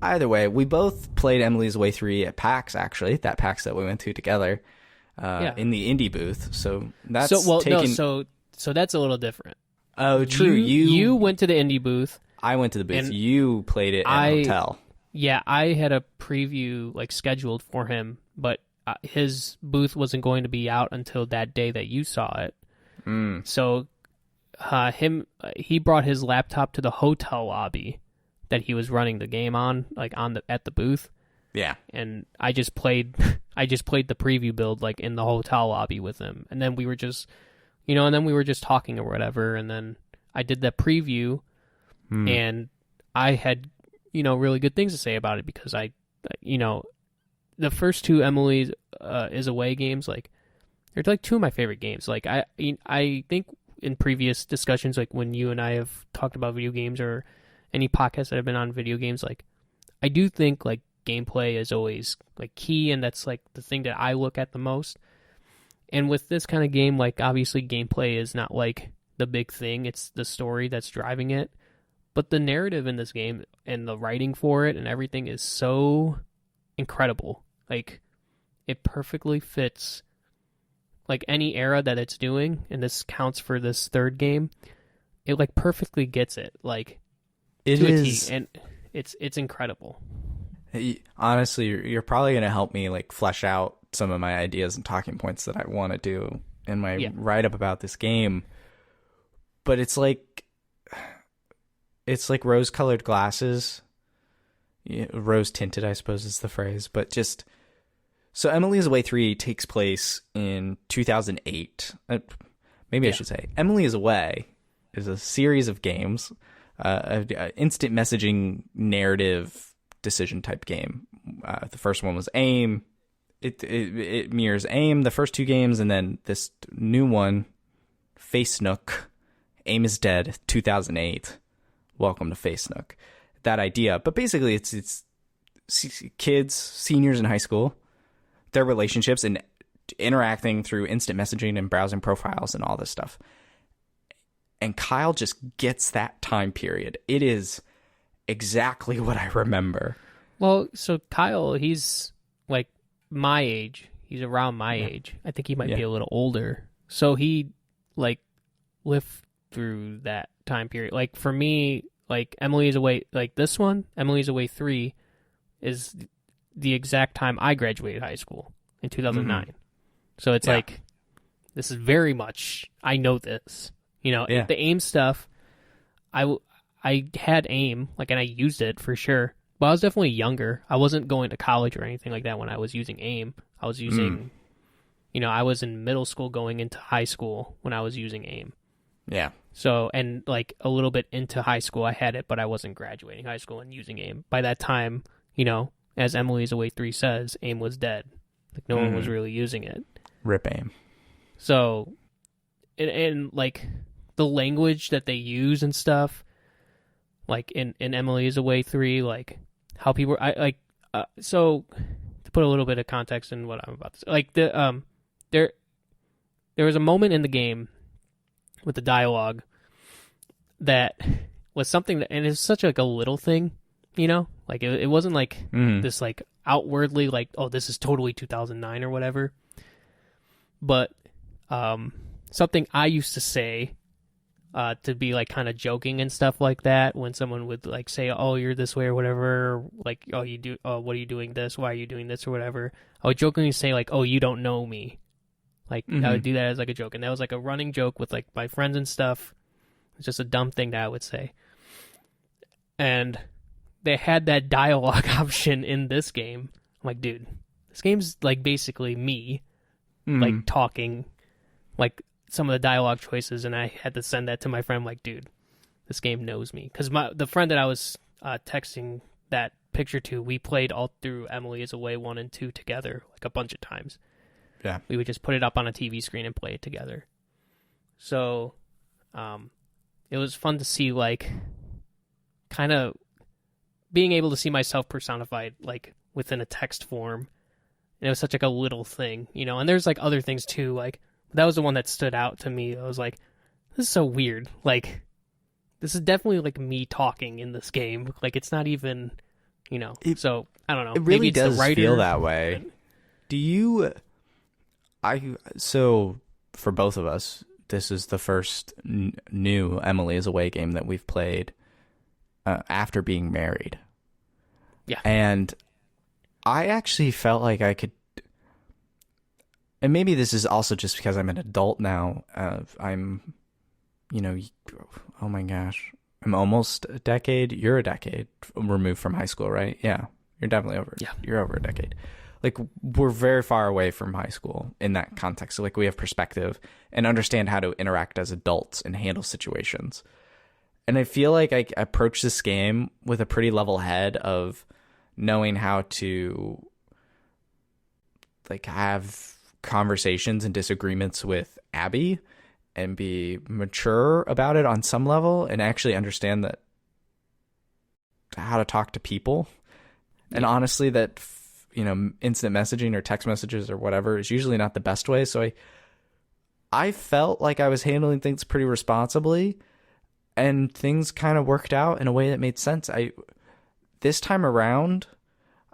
Either way, we both played Emily's Way 3 at PAX, actually. That PAX that we went to together in the indie booth. So that's so that's a little different. Oh, true. You went to the indie booth. I went to the booth. You played it at a hotel. Yeah, I had a preview scheduled for him, but his booth wasn't going to be out until that day that you saw it. So he brought his laptop to the hotel lobby that he was running the game on, at the booth. Yeah. And I just played the preview build in the hotel lobby with him. And then we were just talking or whatever, and then I did the preview and I had really good things to say about it, because the first 2 Emily is Away games, they're 2 of my favorite games. I think in previous discussions, when you and I have talked about video games or any podcasts that have been on video games, I do think gameplay is always key, and that's the thing that I look at the most. And with this kind of game, obviously gameplay is not the big thing, it's the story that's driving it. But the narrative in this game and the writing for it and everything is so incredible. It perfectly fits any era that it's doing, and this counts for this 3rd game. It perfectly gets it. It is, and it's incredible. Honestly, you're probably going to help me flesh out some of my ideas and talking points that I want to do in my write-up about this game. But it's rose-colored glasses. Rose-tinted, I suppose is the phrase. But just... So Emily's Away 3 takes place in 2008. Maybe I should say. Emily is Away is a series of games, instant messaging narrative decision type game. The first one was AIM. It mirrors AIM, the first 2 games, and then this new one, Face Nook, AIM is Dead, 2008. Welcome to Face Nook. That idea, but basically it's kids, seniors in high school, their relationships and interacting through instant messaging and browsing profiles and all this stuff. And Kyle just gets that time period. It is exactly what I remember. Well, so Kyle, he's my age. he's around my age. I think he might be a little older. So he like lived through that time period. Like for me, like Emily is Away, like this one, Emily is Away 3 is the exact time I graduated high school in 2009. So it's like, this is very much, I know this, you know, the AIM stuff. I had AIM, like, and I used it for sure, but I was definitely younger. I wasn't going to college or anything like that when I was using AIM. I was using, you know, I was in middle school going into high school when I was using AIM. Yeah. So, and like a little bit into high school, I had it, but I wasn't graduating high school and using AIM. By that time, you know, as Emily's Away 3 says, AIM was dead. Like, no one was really using it. Rip AIM. So, and like, the language that they use and stuff, like, in Emily's Away 3, like, how people, so, to put a little bit of context in what I'm about to say, like, there was a moment in the game with the dialogue that was something that, and it's such like a little thing, you know, like it wasn't like this like outwardly like, oh, this is totally 2009 or whatever, but something I used to say to be like kind of joking and stuff like that when someone would like say, oh, you're this way or whatever, or, like, oh, what are you doing this, why are you doing this or whatever, I would jokingly say like, oh, you don't know me. Like, I would do that as, like, a joke. And that was, like, a running joke with, like, my friends and stuff. It's just a dumb thing that I would say. And they had that dialogue option in this game. I'm like, dude, this game's, like, basically me, like, talking, like, some of the dialogue choices. And I had to send that to my friend. I'm like, dude, this game knows me. Because the friend that I was texting that picture to, we played all through Emily is Away 1 and 2 together, like, a bunch of times. Yeah. We would just put it up on a TV screen and play it together. So, it was fun to see, like, kind of being able to see myself personified, like, within a text form. And it was such, like, a little thing, you know? And there's, like, other things, too. Like, that was the one that stood out to me. I was like, this is so weird. Like, this is definitely, like, me talking in this game. Like, it's not even, you know. So, I don't know. It really Maybe it's does the writer, feel that way. Do you... So for both of us, this is the first new Emily is Away game that we've played after being married. Yeah. And I actually felt like I could, and maybe this is also just because I'm an adult now. I'm, you know, oh my gosh, I'm almost a decade. You're a decade removed from high school, right? Yeah. You're definitely over. Yeah. You're over a decade. Like, we're very far away from high school in that context. So, like, we have perspective and understand how to interact as adults and handle situations. And I feel like I approach this game with a pretty level head of knowing how to, like, have conversations and disagreements with Abby and be mature about it on some level and actually understand that how to talk to people. And honestly, that... you know, instant messaging or text messages or whatever is usually not the best way. So I felt like I was handling things pretty responsibly and things kind of worked out in a way that made sense. This time around,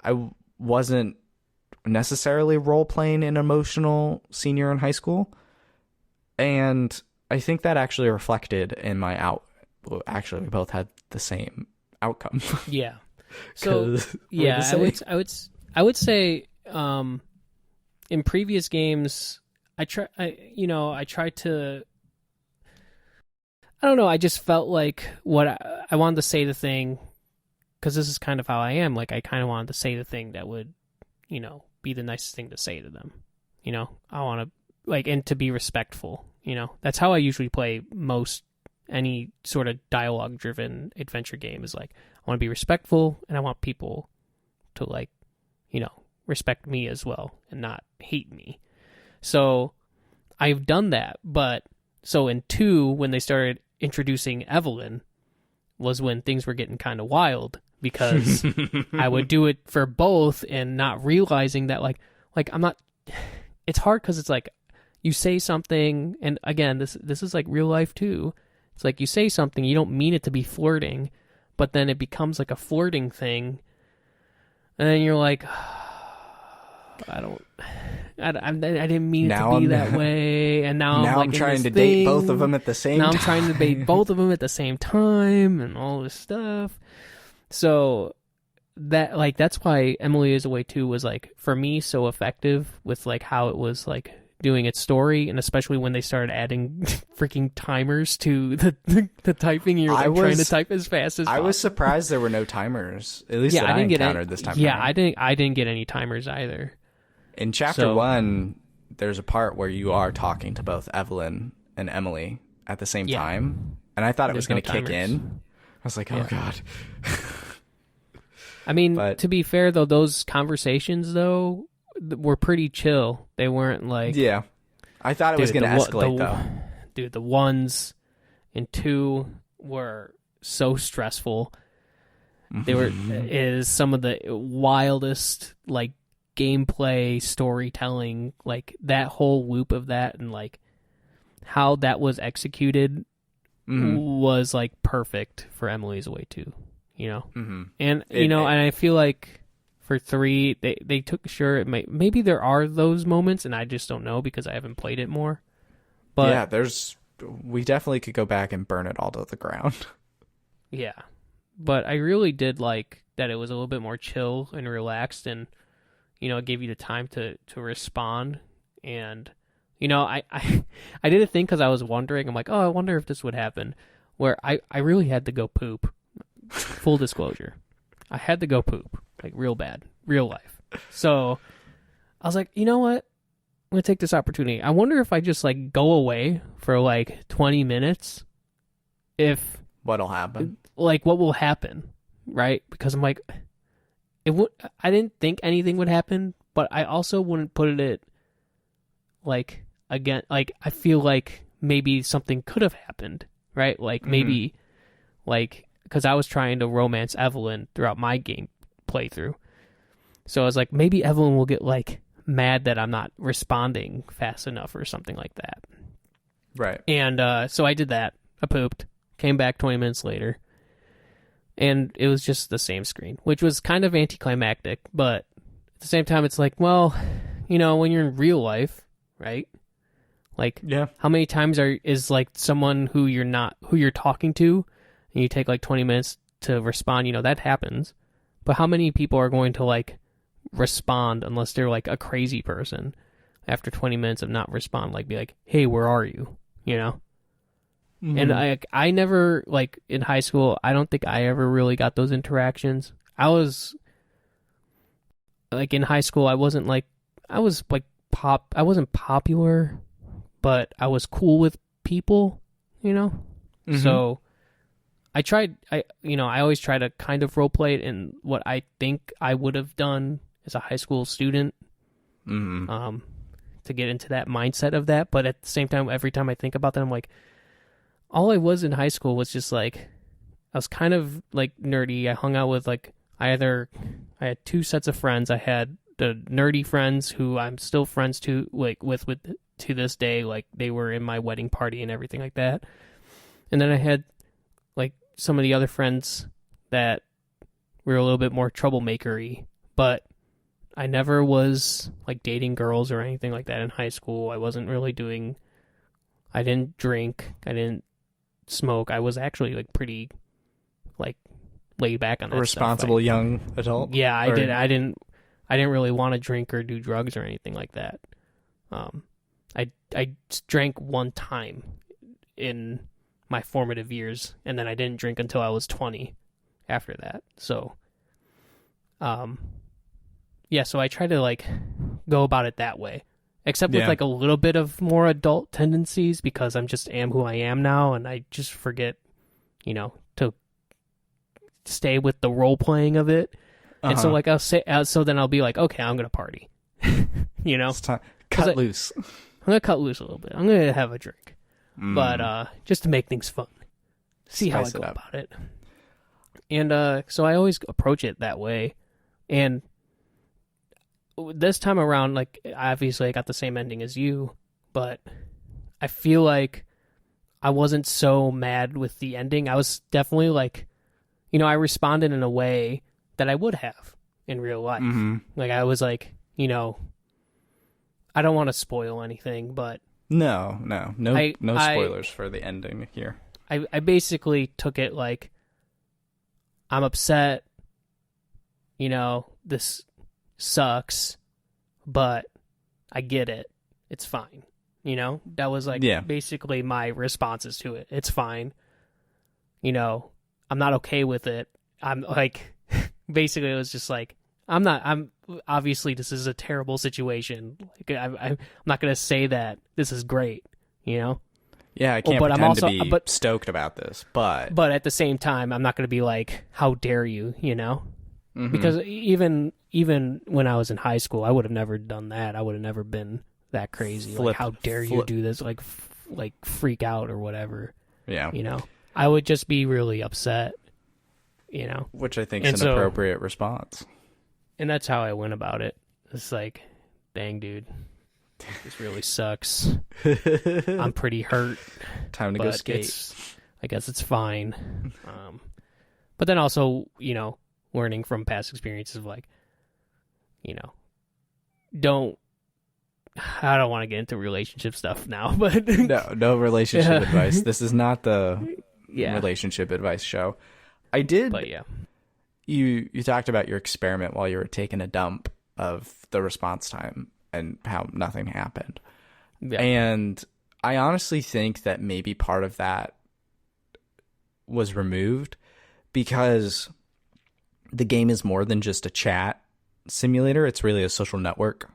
I wasn't necessarily role-playing an emotional senior in high school. And I think that actually reflected in my well, actually, we both had the same outcome. Yeah. So, yeah, I would say, in previous games, I tried to, I don't know, I just felt like what I wanted to say the thing, because this is kind of how I am, like, I kind of wanted to say the thing that would, you know, be the nicest thing to say to them, you know, I want to, like, and to be respectful, you know, that's how I usually play any sort of dialogue-driven adventure game, is like, I want to be respectful, and I want people to, like, you know, respect me as well and not hate me. So I've done that, but so in 2, when they started introducing Evelyn, was when things were getting kind of wild, because I would do it for both and not realizing that like I'm not, it's hard because it's like you say something, and again, this is like real life too. It's like you say something, you don't mean it to be flirting, but then it becomes like a flirting thing. And then you're like, I don't, I didn't mean Now it to be I'm- that way, and now I'm like I'm in trying this to date both thing. of them at the same Now time. I'm trying to date both of them at the same time, and all this stuff. So that like that's why Emily is Away 2 was like for me so effective with like how it was like doing its story, and especially when they started adding freaking timers to the typing. You're like trying to type as fast as possible. I was surprised there were no timers. At least that I encountered this time. Yeah, around. I didn't get any timers either. In chapter 1, there's a part where you are talking to both Evelyn and Emily at the same time, and I thought it was going to kick in. I was like, oh god. I mean, to be fair though, those conversations though were pretty chill. They weren't like I thought it was going to escalate though. Dude, the 1s and 2 were so stressful. They were is some of the wildest like gameplay storytelling, like that whole loop of that, and like how that was executed was like perfect for Emily's Away 2, you know. And and I feel like for 3 they took maybe there are those moments and I just don't know because I haven't played it more. But we definitely could go back and burn it all to the ground. Yeah. But I really did like that it was a little bit more chill and relaxed, and it gave you the time to respond. And I did a thing because I was wondering. I'm like, oh, I wonder if this would happen. Where I really had to go poop. Full disclosure, I had to go poop like real bad, real life. So I was like, you know what? I'm gonna take this opportunity. I wonder if I just like go away for like 20 minutes. If what'll happen? Like what will happen, right? Because I'm like, I didn't think anything would happen, but I also wouldn't put it like again. Like I feel like maybe something could have happened, right? Like maybe, like because I was trying to romance Evelyn throughout my game playthrough, so I was like, maybe Evelyn will get like mad that I'm not responding fast enough or something like that, right? And so I did that. I pooped, came back 20 minutes later. And it was just the same screen, which was kind of anticlimactic. But at the same time, it's like, well, when you're in real life, right? Like, how many times is like someone who you're talking to, and you take like 20 minutes to respond? That happens. But how many people are going to like respond unless they're like a crazy person after 20 minutes of not respond? Like, be like, hey, where are you? And I never, like, in high school, I don't think I ever really got those interactions. I was, like, in high school, I wasn't, like, I wasn't popular, but I was cool with people, So I tried, I always try to kind of roleplay it in what I think I would have done as a high school student, to get into that mindset of that. But at the same time, every time I think about that, I'm like, all I was in high school was just like, I was kind of like nerdy. I hung out with like I had 2 sets of friends. I had the nerdy friends who I'm still friends to like with to this day. Like they were in my wedding party and everything like that. And then I had like some of the other friends that were a little bit more troublemakery, but I never was like dating girls or anything like that in high school. I wasn't really I didn't drink. I didn't smoke. I was actually like pretty like laid back on that responsible stuff. Young adult. Yeah, I didn't really want to drink or do drugs or anything like that. I drank one time in my formative years, and then I didn't drink until I was 20 after that. So so I try to like go about it that way. Except with like a little bit of more adult tendencies, because I'm just am who I am now, and I just forget, to stay with the role playing of it. And so like I'll say, so then I'll be like, okay, I'm gonna party, It's time. Cut loose. I'm gonna cut loose a little bit. I'm gonna have a drink, but just to make things fun, see how I go about it. And so I always approach it that way, and this time around, like, obviously I got the same ending as you, but I feel like I wasn't so mad with the ending. I was definitely like, I responded in a way that I would have in real life. Like, I was like, I don't want to spoil anything, but No I spoilers for the ending here. I basically took it like, I'm upset, this sucks, but I get it. It's fine. That was like basically my responses to it. It's fine. I'm not okay with it. I'm like, basically it was just like, I'm obviously this is a terrible situation. Like I'm not going to say that this is great, Yeah, I can't pretend to be stoked about this, but at the same time, I'm not going to be like, how dare you, Mm-hmm. Because even when I was in high school, I would have never done that. I would have never been that crazy. Like, how dare you do this? Like freak out or whatever. Yeah. I would just be really upset, Which I think is an appropriate response. And that's how I went about it. It's like, dang, dude, this really sucks. I'm pretty hurt. Time to go skate. I guess it's fine. But then also, learning from past experiences of like, I don't want to get into relationship stuff now, but no relationship advice. This is not the relationship advice show. I did, but yeah. You talked about your experiment while you were taking a dump of the response time and how nothing happened. Yeah. And I honestly think that maybe part of that was removed because the game is more than just a chat simulator. It's really a social network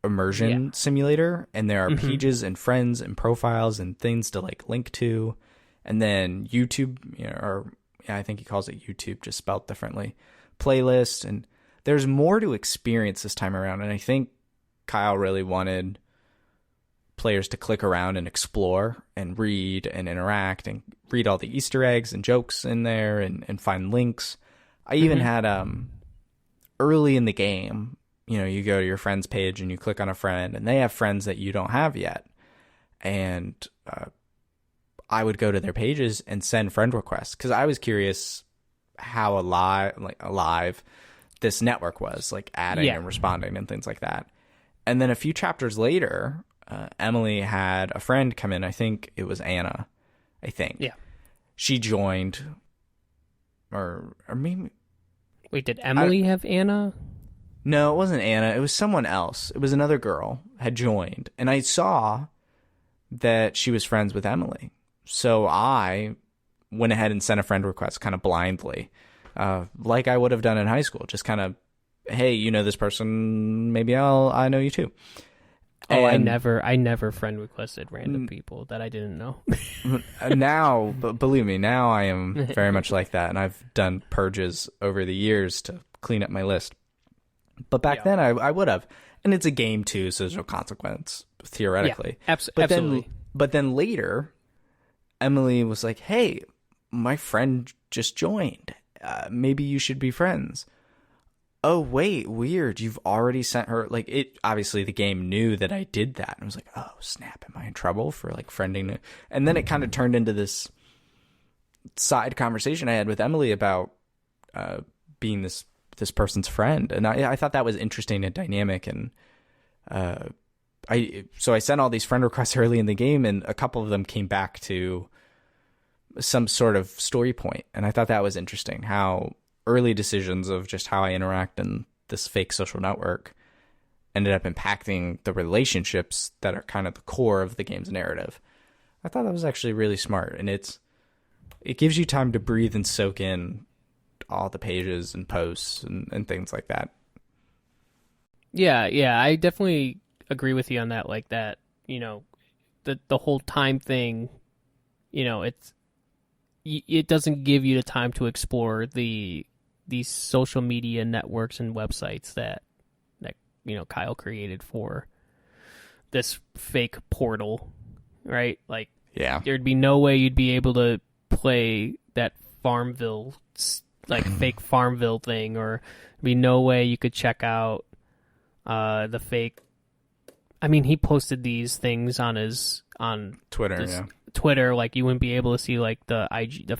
immersion simulator. And there are pages and friends and profiles and things to like link to. And then YouTube, I think he calls it YouTube, just spelled differently, playlist. And there's more to experience this time around. And I think Kyle really wanted players to click around and explore and read and interact and read all the Easter eggs and jokes in there and find links. I even had early in the game, you go to your friend's page and you click on a friend and they have friends that you don't have yet. And I would go to their pages and send friend requests because I was curious how alive this network was, like adding and responding and things like that. And then a few chapters later, Emily had a friend come in. I think it was Anna. Yeah. She joined, or maybe. Wait, did Emily have Anna? No, it wasn't Anna. It was someone else. It was another girl had joined, and I saw that she was friends with Emily. So I went ahead and sent a friend request kind of blindly, like I would have done in high school. Just kind of, hey, you know this person, maybe I know you too. Oh, and I never friend requested random people that I didn't know. Now, but believe me, now I am very much like that, and I've done purges over the years to clean up my list. But back then, I would have, and it's a game too, so there's no consequence theoretically. Yeah, absolutely. But then later, Emily was like, "Hey, my friend just joined. Maybe you should be friends." Oh, wait, weird. You've already sent her, like, it, obviously the game knew that I did that. And I was like, oh, snap, am I in trouble for, like, friending? And then it kind of turned into this side conversation I had with Emily about being this person's friend. And I thought that was interesting and dynamic. And so I sent all these friend requests early in the game, and a couple of them came back to some sort of story point. And I thought that was interesting, how early decisions of just how I interact in this fake social network ended up impacting the relationships that are kind of the core of the game's narrative. I thought that was actually really smart, and it gives you time to breathe and soak in all the pages and posts and things like that. Yeah, I definitely agree with you on that. Like that, the whole time thing, it doesn't give you the time to explore these social media networks and websites that Kyle created for this fake portal, right? Like, there'd be no way you'd be able to play that Farmville, like fake Farmville thing, or there'd be no way you could check out the fake. I mean, he posted these things on Twitter, Twitter, like you wouldn't be able to see like the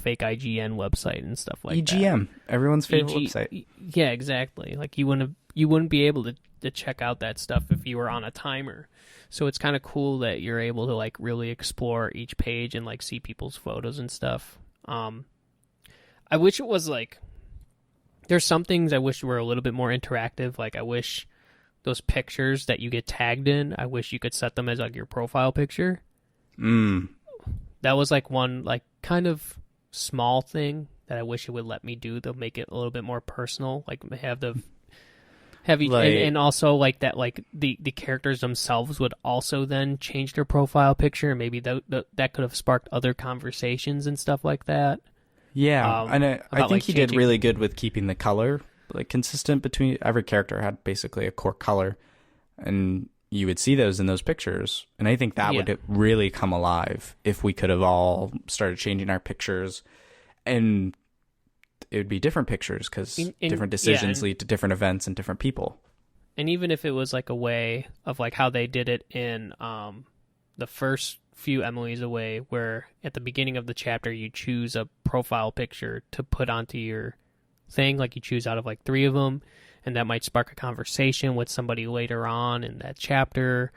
fake IGN website and stuff like EGM, that. everyone's favorite website. Yeah, exactly. Like you wouldn't be able to to check out that stuff if you were on a timer. So it's kind of cool that you're able to like really explore each page and like see people's photos and stuff. I wish it was like, there's some things I wish were a little bit more interactive. Like I wish those pictures that you get tagged in, I wish you could set them as like your profile picture. That was like one like kind of small thing that I wish it would let me do to make it a little bit more personal. Like have you Like, and also like that like the characters themselves would also then change their profile picture, and maybe that could have sparked other conversations and stuff like that. yeah, and I think like, he did really good with keeping the color like consistent between every character. Had basically a core color, and you would see those in those pictures. And I think that would really come alive if we could have all started changing our pictures, and it would be different pictures because different decisions lead to different events and different people. And even if it was like a way of like how they did it in the first few Emily's Away, where at the beginning of the chapter you choose a profile picture to put onto your thing, like you choose out of like 3 of them, and that might spark a conversation with somebody later on in that chapter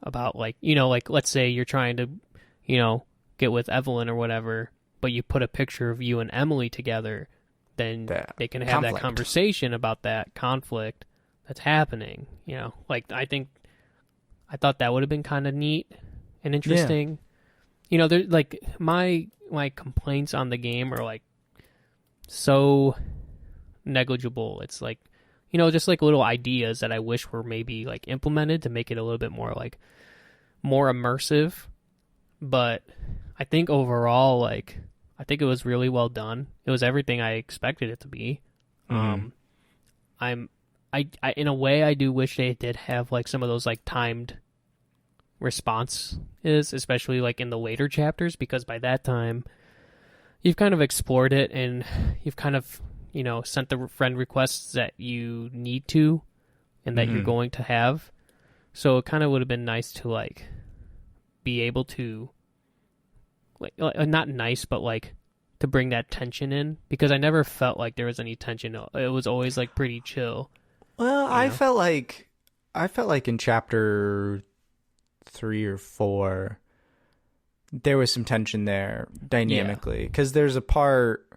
about like, you know, like let's say you're trying to, you know, get with Evelyn or whatever, but you put a picture of you and Emily together, then they can have that conversation about that conflict that's happening, you know. Like I thought that would have been kind of neat and interesting. You know, there like my complaints on the game are like so negligible. It's like, you know, just like little ideas that I wish were maybe like implemented to make it a little bit more like more immersive. But I think overall, like, I think it was really well done. It was everything I expected it to be. I in a way I do wish they did have like some of those like timed responses, especially like in the later chapters, because by that time you've kind of explored it and you've kind of, you know, sent the friend requests that you need to and that you're going to have. So it kind of would have been nice to like be able to like not nice, but like to bring that tension in, because I never felt like there was any tension. It was always like pretty chill. Well, I felt like in chapter 3 or 4 there was some tension there dynamically, because there's a part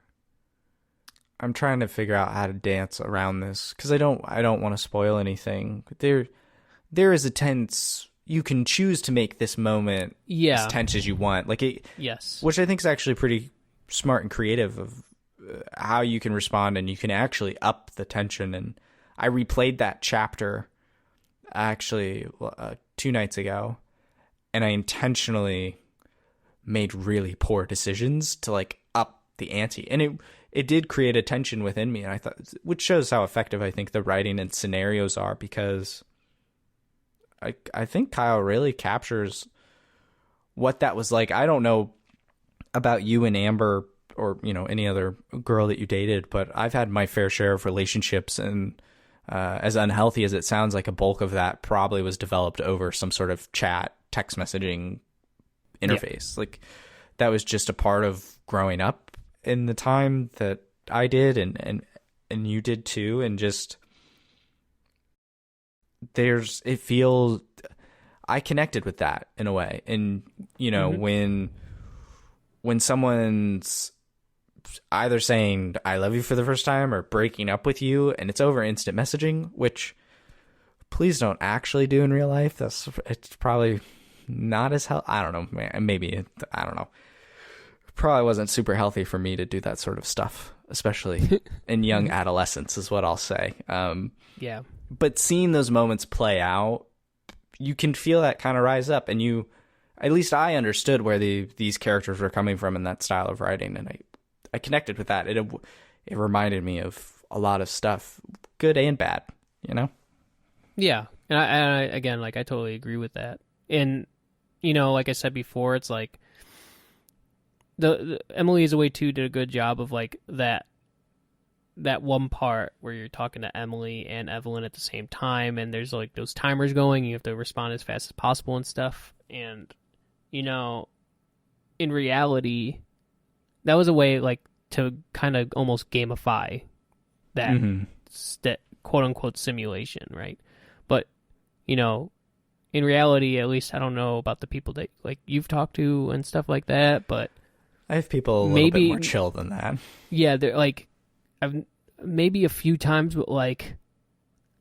I'm trying to figure out how to dance around this, because I don't want to spoil anything. There is a tense. You can choose to make this moment as tense as you want, like it. Yes, which I think is actually pretty smart and creative of how you can respond, and you can actually up the tension. And I replayed that chapter actually 2 nights ago, and I intentionally made really poor decisions to like up the ante, and it did create a tension within me. And I thought, which shows how effective I think the writing and scenarios are, because I think Kyle really captures what that was like. I don't know about you and Amber, or, you know, any other girl that you dated, but I've had my fair share of relationships, and as unhealthy as it sounds, like a bulk of that probably was developed over some sort of chat, text messaging interface. Like that was just a part of growing up in the time that I did, and you did too. And just I connected with that in a way. And, you know, when someone's either saying I love you for the first time or breaking up with you, and it's over instant messaging, which please don't actually do in real life. It's probably not as I don't know, maybe, I don't know. Probably wasn't super healthy for me to do that sort of stuff, especially in young adolescence, is what I'll say. But seeing those moments play out, you can feel that kind of rise up, and at least I understood where these characters were coming from in that style of writing, and I connected with that. It reminded me of a lot of stuff, good and bad, you know? Yeah. And I again, like, I totally agree with that. And, you know, like I said before, it's like the Emily is Away 2 did a good job of like that one part where you're talking to Emily and Evelyn at the same time, and there's like those timers going, you have to respond as fast as possible and stuff. And, you know, in reality, that was a way like to kind of almost gamify that quote unquote simulation, right? But you know, in reality, at least I don't know about the people that like you've talked to and stuff like that, but I have people a little bit more chill than that. Yeah, they're like, I've maybe a few times, but like,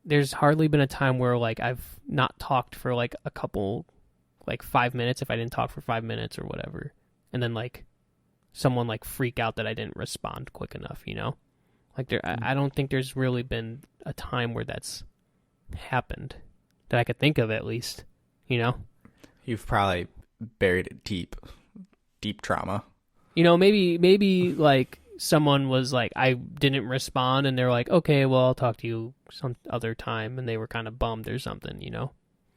there's hardly been a time where like I've not talked for like a couple, like 5 minutes if I didn't talk for 5 minutes or whatever, and then like someone like freak out that I didn't respond quick enough, you know? Like I don't think there's really been a time where that's happened that I could think of, at least, you know? You've probably buried it deep trauma. You know, maybe like someone was like, I didn't respond, and they're like, okay, well, I'll talk to you some other time, and they were kind of bummed or something, you know?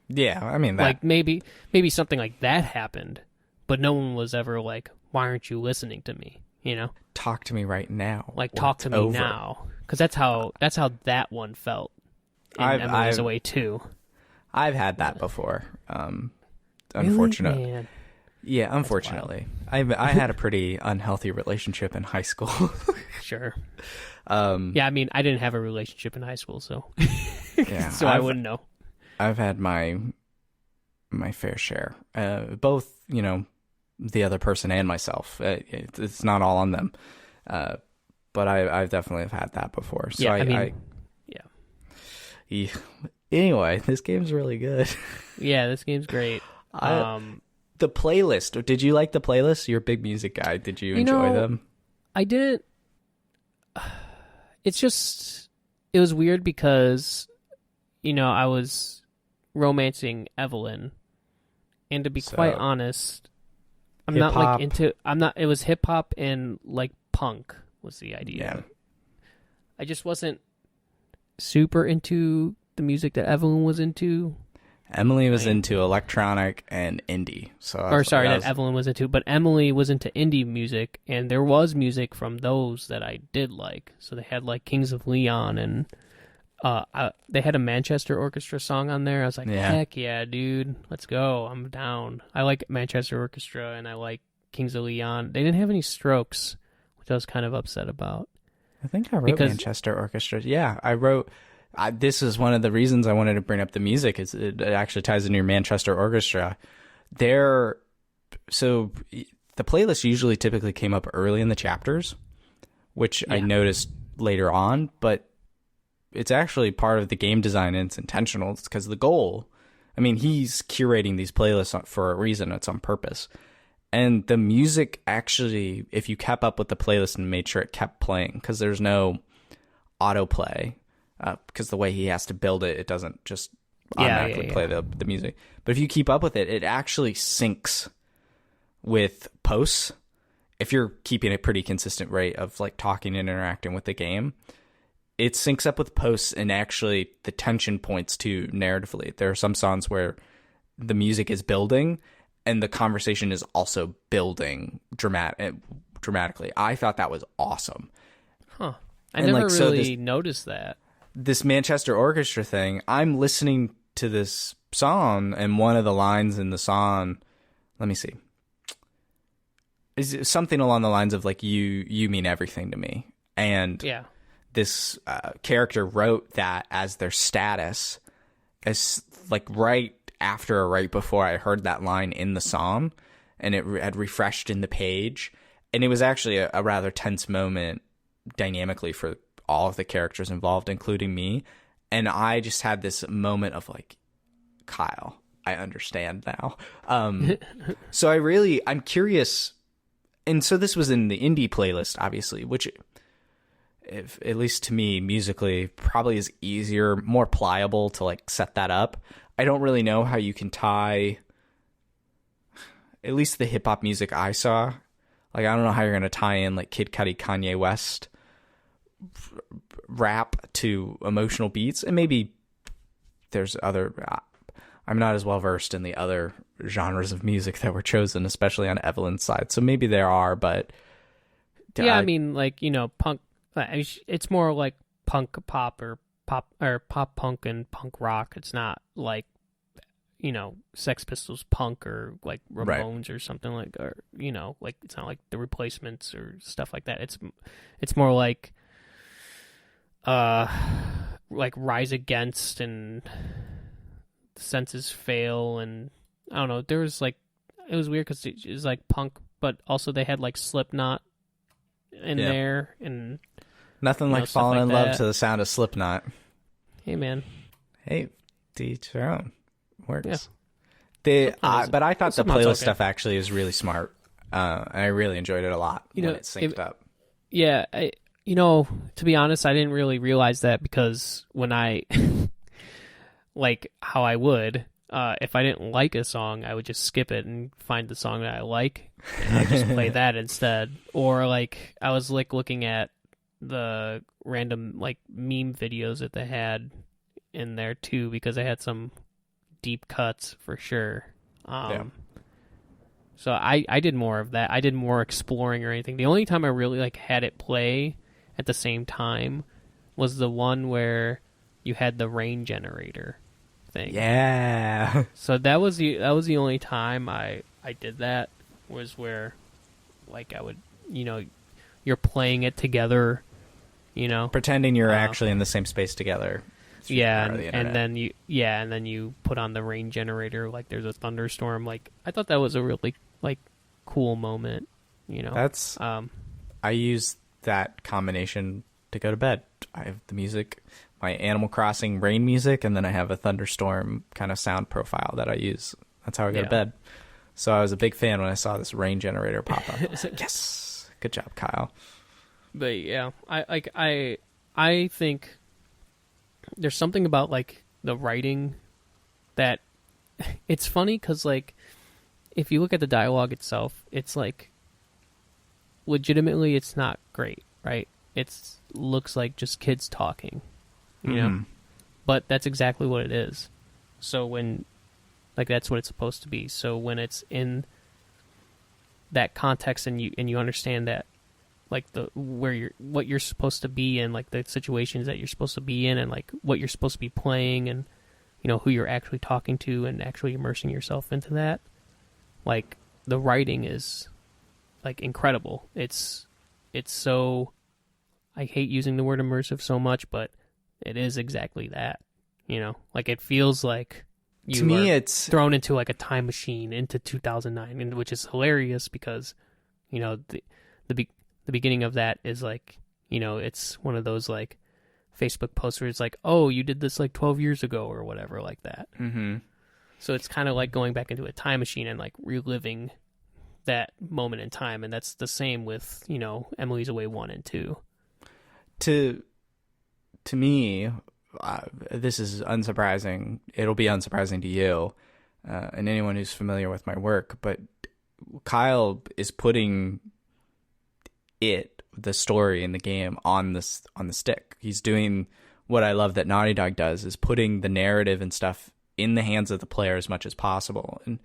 Yeah, I mean, that... like maybe something like that happened, but no one was ever like, why aren't you listening to me? You know, talk to me right now. Like, talk to me now, because that's how that one felt. In Emily's Away too. I've had that before. Unfortunately, really? Man. Yeah, unfortunately, I had a pretty unhealthy relationship in high school. Sure. Yeah, I mean, I didn't have a relationship in high school, so yeah, so I wouldn't know. I've had my fair share, both, you know, the other person and myself. It's not all on them, but I definitely have had that before. So yeah, yeah. Anyway, this game's really good. Yeah, this game's great. The playlist. Did you like the playlist? You're a big music guy. Did you enjoy them? I didn't. It's just, it was weird because, you know, I was romancing Evelyn, and to be quite honest, it was hip hop and like punk was the idea. Yeah. I just wasn't super into the music that Evelyn was into. Emily was into electronic and indie. That Evelyn was into, but Emily was into indie music, and there was music from those that I did like. So they had like Kings of Leon, and they had a Manchester Orchestra song on there. I was like, heck yeah, dude, let's go. I'm down. I like Manchester Orchestra, and I like Kings of Leon. They didn't have any Strokes, which I was kind of upset about. I think I wrote Manchester Orchestra. Yeah, I wrote... this is one of the reasons I wanted to bring up the music. Is it actually ties into your Manchester Orchestra. So the playlist usually typically came up early in the chapters, which I noticed later on, but it's actually part of the game design, and it's intentional. It's because the goal, I mean, he's curating these playlists for a reason. It's on purpose. And the music actually, if you kept up with the playlist and made sure it kept playing, because there's no autoplay, because the way he has to build it, it doesn't just automatically play the music. But if you keep up with it, it actually syncs with posts. If you're keeping a pretty consistent rate of like talking and interacting with the game, it syncs up with posts, and actually the tension points too narratively. There are some songs where the music is building and the conversation is also building dramatically. I thought that was awesome. Huh. I never really noticed that. This Manchester Orchestra thing, I'm listening to this song, and one of the lines in the song, let me see, is something along the lines of like, you mean everything to me. And this character wrote that as their status, as like right after or right before I heard that line in the song, and it had refreshed in the page. And it was actually a rather tense moment dynamically for all of the characters involved, including me. And I just had this moment of like, Kyle, I understand now. So I'm curious. And so this was in the indie playlist, obviously, which, if, at least to me, musically, probably is easier, more pliable to like set that up. I don't really know how you can tie, at least the hip hop music I saw. Like, I don't know how you're going to tie in like Kid Cudi, Kanye West rap to emotional beats. And maybe there's other, I'm not as well versed in the other genres of music that were chosen, especially on Evelyn's side. So maybe there are, but I mean, like, you know, punk, it's more like punk pop or pop punk and punk rock. It's not like, you know, Sex Pistols punk or like Ramones or something like, or, you know, like, it's not like the Replacements or stuff like that. It's more like Rise Against and senses fail, and I don't know. There was like, it was weird because it was like punk, but also they had like Slipknot in there, and nothing like falling in love to the sound of Slipknot. Hey man, hey, to each their own. Works. Yeah. But I thought the playlist okay. stuff actually is really smart. I really enjoyed it a lot when it synced up. Yeah, to be honest, I didn't really realize that because when I, like how I would, if I didn't like a song, I would just skip it and find the song that I like, and I'd just play that instead. Or like I was like looking at the random like meme videos that they had in there too, because they had some deep cuts for sure. So I did more of that. I did more exploring or anything. The only time I really like had it play at the same time was the one where you had the rain generator thing. Yeah. So that was the only time I did that, was where like I would, you're playing it together, pretending you're actually in the same space together. Yeah, and then you put on the rain generator like there's a thunderstorm. Like I thought that was a really like cool moment, That's I use that combination to go to bed. I have the music, my Animal Crossing rain music, and then I have a thunderstorm kind of sound profile that I use. That's how I go to bed. So I was a big fan when I saw this rain generator pop up. I was like, yes, good job, Kyle. But yeah, I think there's something about like the writing that it's funny because like if you look at the dialogue itself, it's like legitimately it's not great, right? It's looks like just kids talking, you know, but that's exactly what it is. So when like that's what it's supposed to be. So when it's in that context and you understand that like what you're supposed to be in, like the situations that you're supposed to be in, and like what you're supposed to be playing, and who you're actually talking to, and actually immersing yourself into that, like the writing is like incredible. It's so, I hate using the word immersive so much, but it is exactly that. Like it feels like it's thrown into like a time machine into 2009, and which is hilarious because the beginning of that is like, it's one of those like Facebook posts where it's like, oh, you did this like 12 years ago or whatever like that. Mm-hmm. So it's kind of like going back into a time machine and like reliving that moment in time. And that's the same with, Emily's Away 1 and 2. To me, this is unsurprising. It'll be unsurprising to you and anyone who's familiar with my work, but Kyle is putting the story in the game on the stick. He's doing what I love that Naughty Dog does, is putting the narrative and stuff in the hands of the player as much as possible. And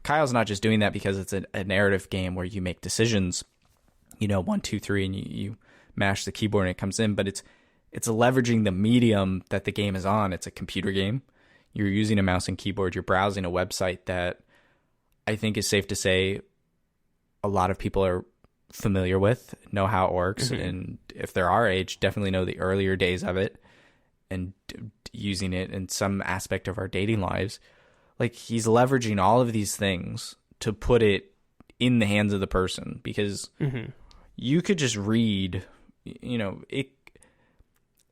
Kyle's not just doing that because it's a narrative game where you make decisions, 1, 2, 3, and you mash the keyboard and it comes in, but it's leveraging the medium that the game is on. It's a computer game. You're using a mouse and keyboard. You're browsing a website that I think is safe to say a lot of people are familiar with, know how it works, and if they're our age, definitely know the earlier days of it and using it in some aspect of our dating lives. Like he's leveraging all of these things to put it in the hands of the person, because you could just read,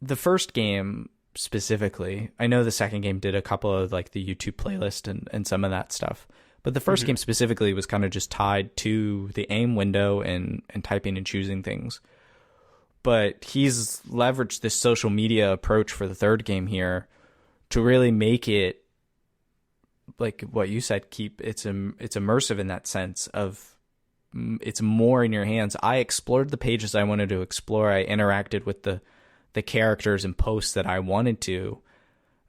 the first game specifically. I know the second game did a couple of like the YouTube playlist and some of that stuff. But the first game specifically was kind of just tied to the aim window and typing and choosing things. But he's leveraged this social media approach for the third game here to really make it, like what you said, it's immersive in that sense of it's more in your hands. I explored the pages I wanted to explore. I interacted with the characters and posts that I wanted to,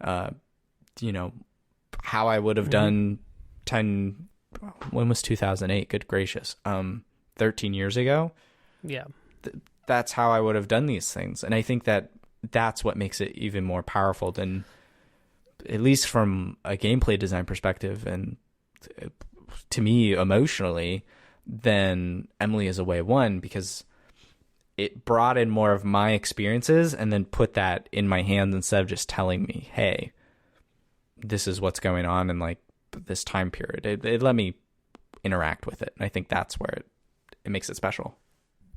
how I would have done 10, when was 2008? Good gracious. 13 years ago. Yeah. That's how I would have done these things. And I think that that's what makes it even more powerful than, at least from a gameplay design perspective, and to me emotionally, than Emily is Away 1, because it brought in more of my experiences and then put that in my hands instead of just telling me, hey, this is what's going on in like this time period. It let me interact with it. And I think that's where it makes it special.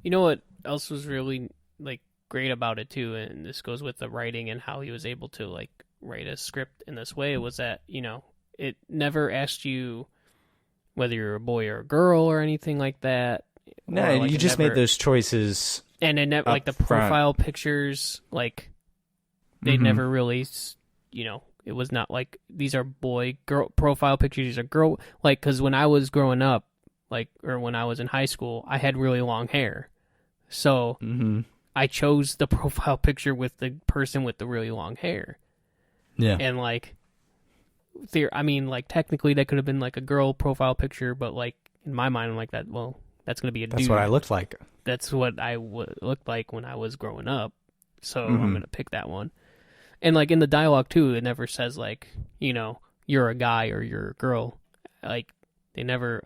You know what else was really like great about it too, and this goes with the writing and how he was able to like write a script in this way, was that, you know, it never asked you whether you're a boy or a girl or anything like that. No, like you just made those choices. And it never, like the profile pictures, like they never really, you know, it was not like these are boy girl profile pictures. These are girl, like, because when I was growing up, like, or when I was in high school, I had really long hair, so I chose the profile picture with the person with the really long hair. Yeah, and like, I mean, like technically that could have been like a girl profile picture, but like in my mind, I'm like that. Well, that's gonna be a dude. That's what I looked like. That's what I looked like when I was growing up. So I'm gonna pick that one. And like in the dialogue too, it never says like, you know, you're a guy or you're a girl. Like they never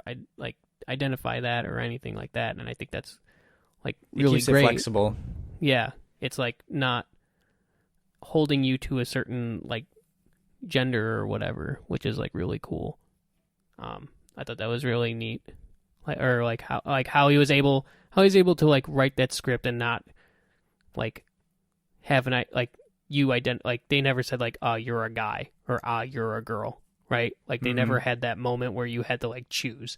identify that or anything like that. And I think that's like really keeps great. It flexible. Yeah, it's like not holding you to a certain like gender or whatever, which is like really cool. I thought that was really neat. How he was able to like write that script and not like have an like you like they never said like you're a guy or you're a girl, right? Like they never had that moment where you had to like choose,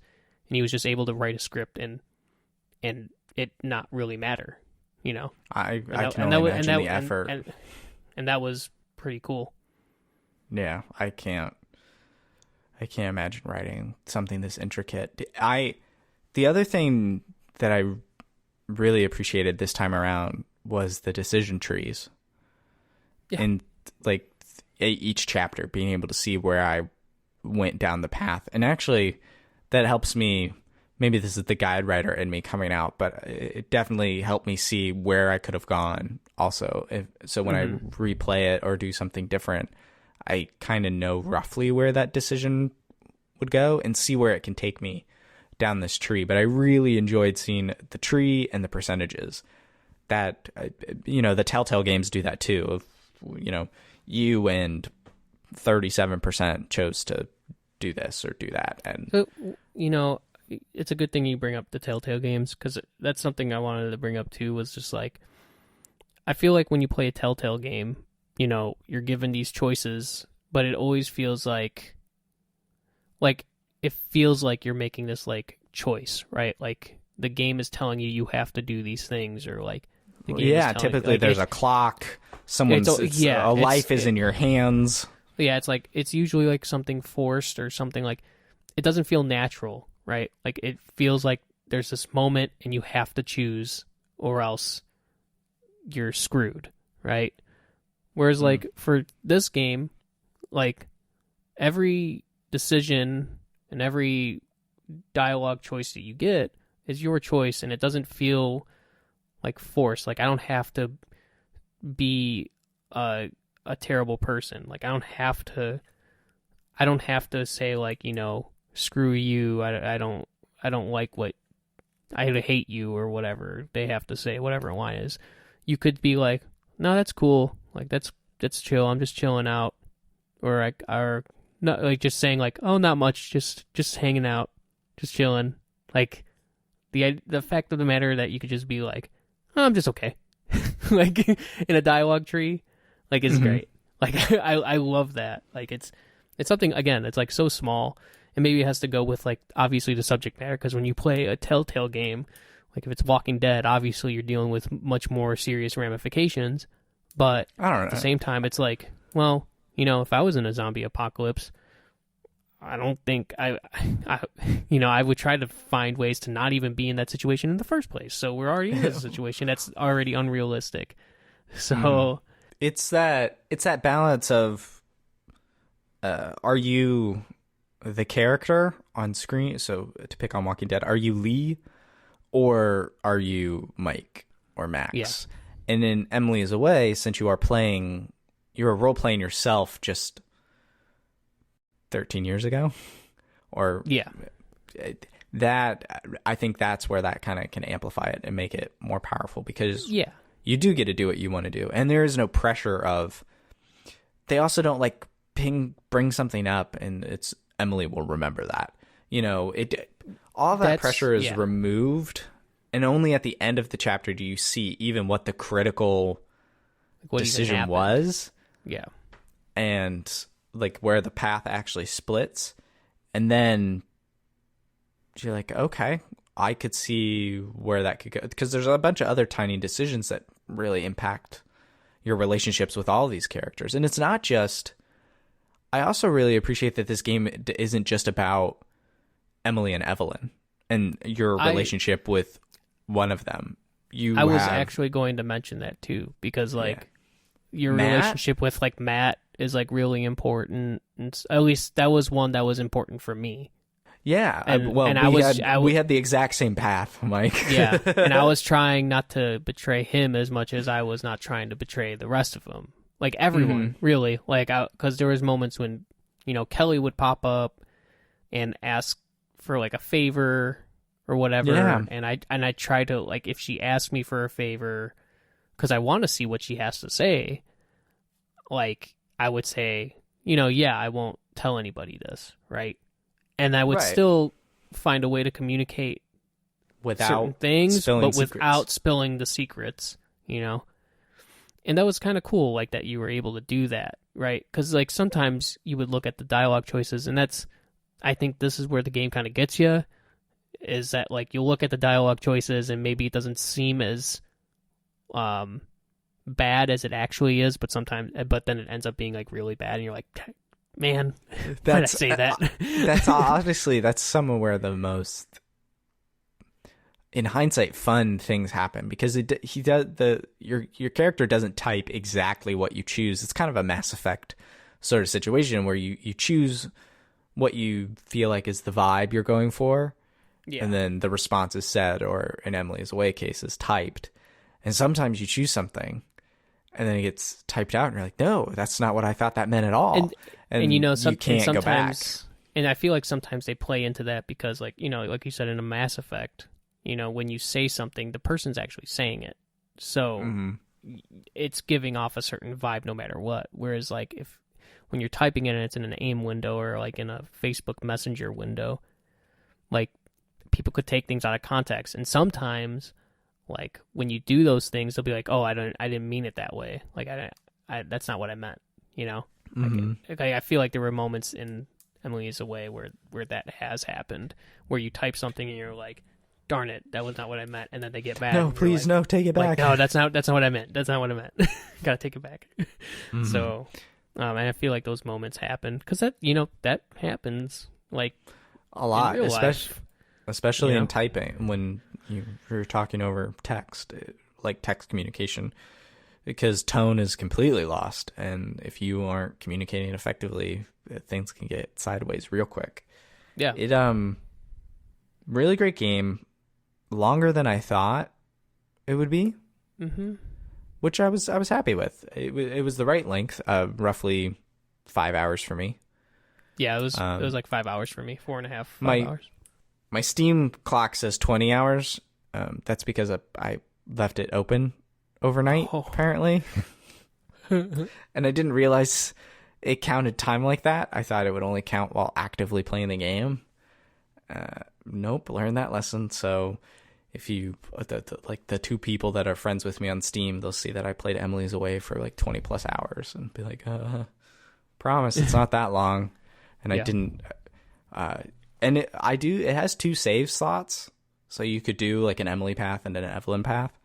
and he was just able to write a script and it not really matter, you know. I can only imagine the effort, and that was pretty cool. Yeah, I can't imagine writing something this intricate. The other thing that I really appreciated this time around was the decision trees. Yeah. And like each chapter, being able to see where I went down the path. And actually that helps me, maybe this is the guide writer in me coming out, but it definitely helped me see where I could have gone also. So when I replay it or do something different, I kind of know roughly where that decision would go and see where it can take me down this tree. But I really enjoyed seeing the tree and the percentages. That, you know, the Telltale games do that too. Of, you know, you and 37% chose to do this or do that. And so, you know, it's a good thing you bring up the Telltale games, because that's something I wanted to bring up too, was just like, I feel like when you play a Telltale game, you know, you're given these choices, but it always feels like it feels like you're making this like choice, right? Like the game is telling you have to do these things, or like the game is typically there's a clock, a life is in your hands. Yeah, it's like it's usually like something forced or something, like it doesn't feel natural, right? Like it feels like there's this moment and you have to choose or else you're screwed, right? Whereas like for this game, like every decision and every dialogue choice that you get is your choice, and it doesn't feel like forced. Like I don't have to be a terrible person. Like I don't have to say like, you know, screw you. I don't like what I hate you or whatever they have to say, whatever line is. You could be like, no, that's cool. Like that's chill. I'm just chilling out, or not like just saying like, oh, not much, just hanging out, just chilling. Like the fact of the matter that you could just be like, oh, I'm just okay, like in a dialogue tree, like is great. Like I love that. Like it's something, again, it's like so small, and maybe it has to go with like obviously the subject matter, because when you play a Telltale game, like if it's Walking Dead, obviously you're dealing with much more serious ramifications. But at the same time, it's like, well, you know, if I was in a zombie apocalypse, I don't think I would try to find ways to not even be in that situation in the first place. So we're already in this situation that's already unrealistic. So it's that balance of, are you the character on screen? So to pick on Walking Dead, are you Lee or are you Mike or Max? Yeah. And in Emily is Away, since you're role playing yourself just 13 years ago, or that, I think that's where that kind of can amplify it and make it more powerful, because you do get to do what you want to do, and there is no pressure of. They also don't like bring something up, and it's Emily will remember that. All that pressure is removed, and only at the end of the chapter do you see even what the critical decision was. Yeah. And like where the path actually splits. And then you're like, okay, I could see where that could go. Because there's a bunch of other tiny decisions that really impact your relationships with all these characters. And it's not just... I also really appreciate that this game isn't just about Emily and Evelyn and your relationship with one of them. I was actually going to mention that too, because your relationship with like Matt is like really important. And at least that was one that was important for me. Yeah. We had the exact same path, Mike. Yeah. And I was trying not to betray him as much as I was not trying to betray the rest of them. Like everyone, really. Like, because there was moments when, Kelly would pop up and ask for like a favor or whatever. Yeah. And I try to, like, if she asked me for a favor, because I want to see what she has to say, like, I would say, I won't tell anybody this, right? And I would still find a way to communicate without certain things, but secrets. without spilling the secrets, And that was kind of cool, like, that you were able to do that, right? Because, like, sometimes you would look at the dialogue choices, and I think this is where the game kind of gets you, is that, like, you'll look at the dialogue choices, and maybe it doesn't seem as bad as it actually is, but then it ends up being, like, really bad, and you're like, man, why did I say that? That's honestly, that's somewhere where the most... in hindsight, fun things happen, because your character doesn't type exactly what you choose. It's kind of a Mass Effect sort of situation where you choose what you feel like is the vibe you're going for, and then the response is said, or in Emily's Away case, is typed. And sometimes you choose something, and then it gets typed out, and you're like, no, that's not what I thought that meant at all. And you can't go back. And I feel like sometimes they play into that because, like, like you said, in a Mass Effect, when you say something, the person's actually saying it. So it's giving off a certain vibe no matter what. Whereas, like, when you're typing it and it's in an AIM window or, like, in a Facebook Messenger window, like, people could take things out of context. And sometimes, like, when you do those things, they'll be like, oh, I didn't mean it that way. Like, that's not what I meant, Like, I feel like there were moments in Emily's Away where that has happened, where you type something and you're like, darn it, that was not what I meant, and then they get back. No, please, like, no, take it back. Like, no, that's not what I meant. That's not what I meant. Gotta take it back. So, and I feel like those moments happen because that happens like a lot, in real life. Especially in typing when you're talking over text, like text communication, because tone is completely lost, and if you aren't communicating effectively, things can get sideways real quick. Yeah, it really great game. Longer than I thought it would be, which I was happy with. It was the right length, roughly 5 hours for me. Yeah, it was like 5 hours for me, 4.5 5 hours. My Steam clock says 20 hours. That's because I left it open overnight, apparently, and I didn't realize it counted time like that. I thought it would only count while actively playing the game. Nope, learned that lesson. So if you the two people that are friends with me on Steam, they'll see that I played Emily's Away for like 20 plus hours and be like, promise it's not that long. And I didn't, and it has 2 save slots. So you could do like an Emily path and an Evelyn path,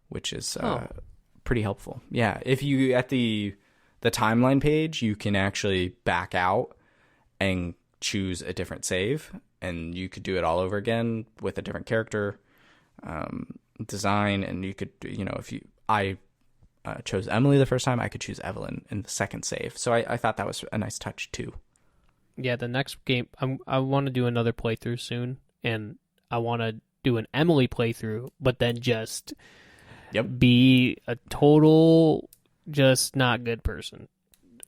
which is pretty helpful. Yeah. If you, at the timeline page, you can actually back out and choose a different save, and you could do it all over again with a different character design. And you could, if I chose Emily the first time, I could choose Evelyn in the second save. So I thought that was a nice touch too. Yeah, the next game, I want to do another playthrough soon, and I want to do an Emily playthrough, but then just be a total, just not good person.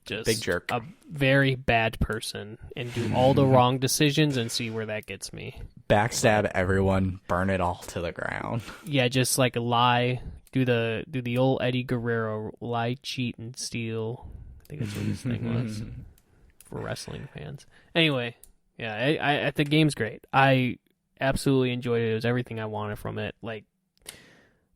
Just big jerk. A very bad person, and do all the wrong decisions and see where that gets me. Backstab everyone, burn it all to the ground. Yeah, just like lie, do the old Eddie Guerrero, lie, cheat, and steal. I think that's what his thing was. for wrestling fans. Anyway, yeah, the game's great. I absolutely enjoyed it. It was everything I wanted from it. Like,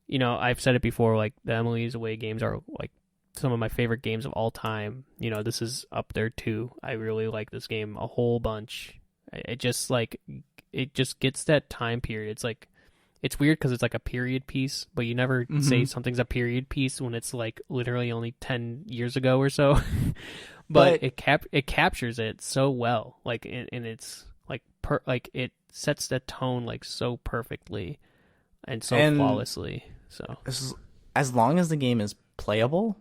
you know, I've said it before, like, the Emily's Away games are, like, some of my favorite games of all time. You know, this is up there, too. I really like this game a whole bunch. It just, like, it just gets that time period. It's, like, it's weird because it's, like, a period piece, but you never say something's a period piece when it's, like, literally only 10 years ago or so. but it captures it so well. Like, and it's, like, it sets the tone, like, so perfectly and so flawlessly. So as long as the game is playable,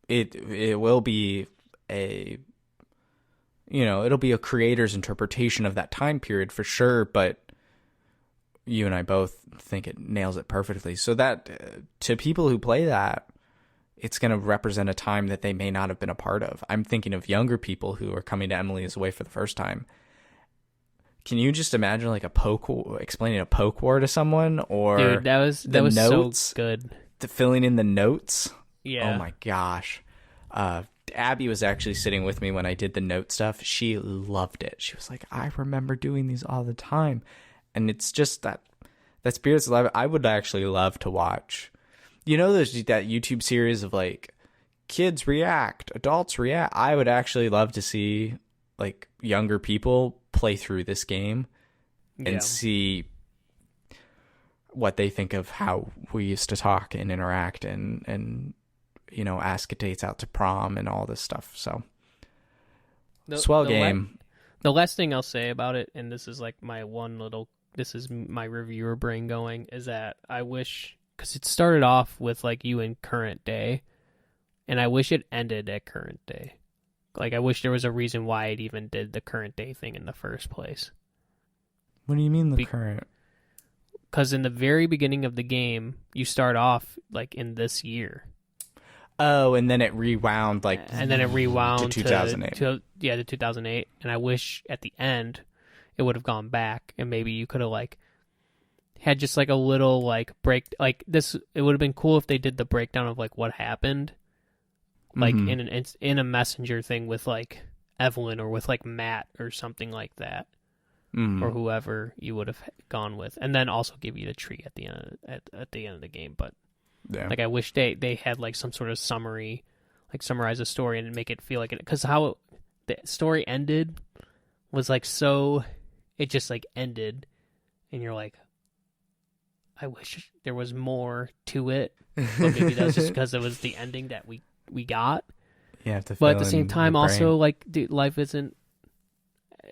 it will be it'll be a creator's interpretation of that time period for sure, but you and I both think it nails it perfectly. So that to people who play that, it's going to represent a time that they may not have been a part of. I'm thinking of younger people who are coming to Emily's Way for the first time. Can you just imagine like explaining a poke war to someone, or dude, that was notes, so good. Filling in the notes. Yeah. Oh my gosh. Abby was actually sitting with me when I did the note stuff. She loved it. She was like, I remember doing these all the time. And it's just that Spirits Alive. I would actually love to watch. You know, there's that YouTube series of like kids react, adults react. I would actually love to see like younger people play through this game and see what they think of how we used to talk and interact and you know, ask dates out to prom and all this stuff. So swell game. The last thing I'll say about it, and this is like this is my reviewer brain going, is that I wish, because it started off with like you in current day, and I wish it ended at current day. Like, I wish there was a reason why it even did the current day thing in the first place. What do you mean current? Because in the very beginning of the game, you start off like in this year. Oh, and then it rewound to 2008. To 2008. And I wish at the end it would have gone back, and maybe you could have like had just like a little like break, like this. It would have been cool if they did the breakdown of like what happened, like in a messenger thing with like Evelyn or with like Matt or something like that, or whoever you would have gone with, and then also give you the tree at the end at the end of the game, but. Yeah. Like, I wish they had, like, some sort of summary, like, summarize the story and make it feel like it. Because how the story ended was, like, so... It just, like, ended. And you're like, I wish there was more to it. But maybe that's just because it was the ending that we got. You have to but at the same time, also, like, dude, life isn't...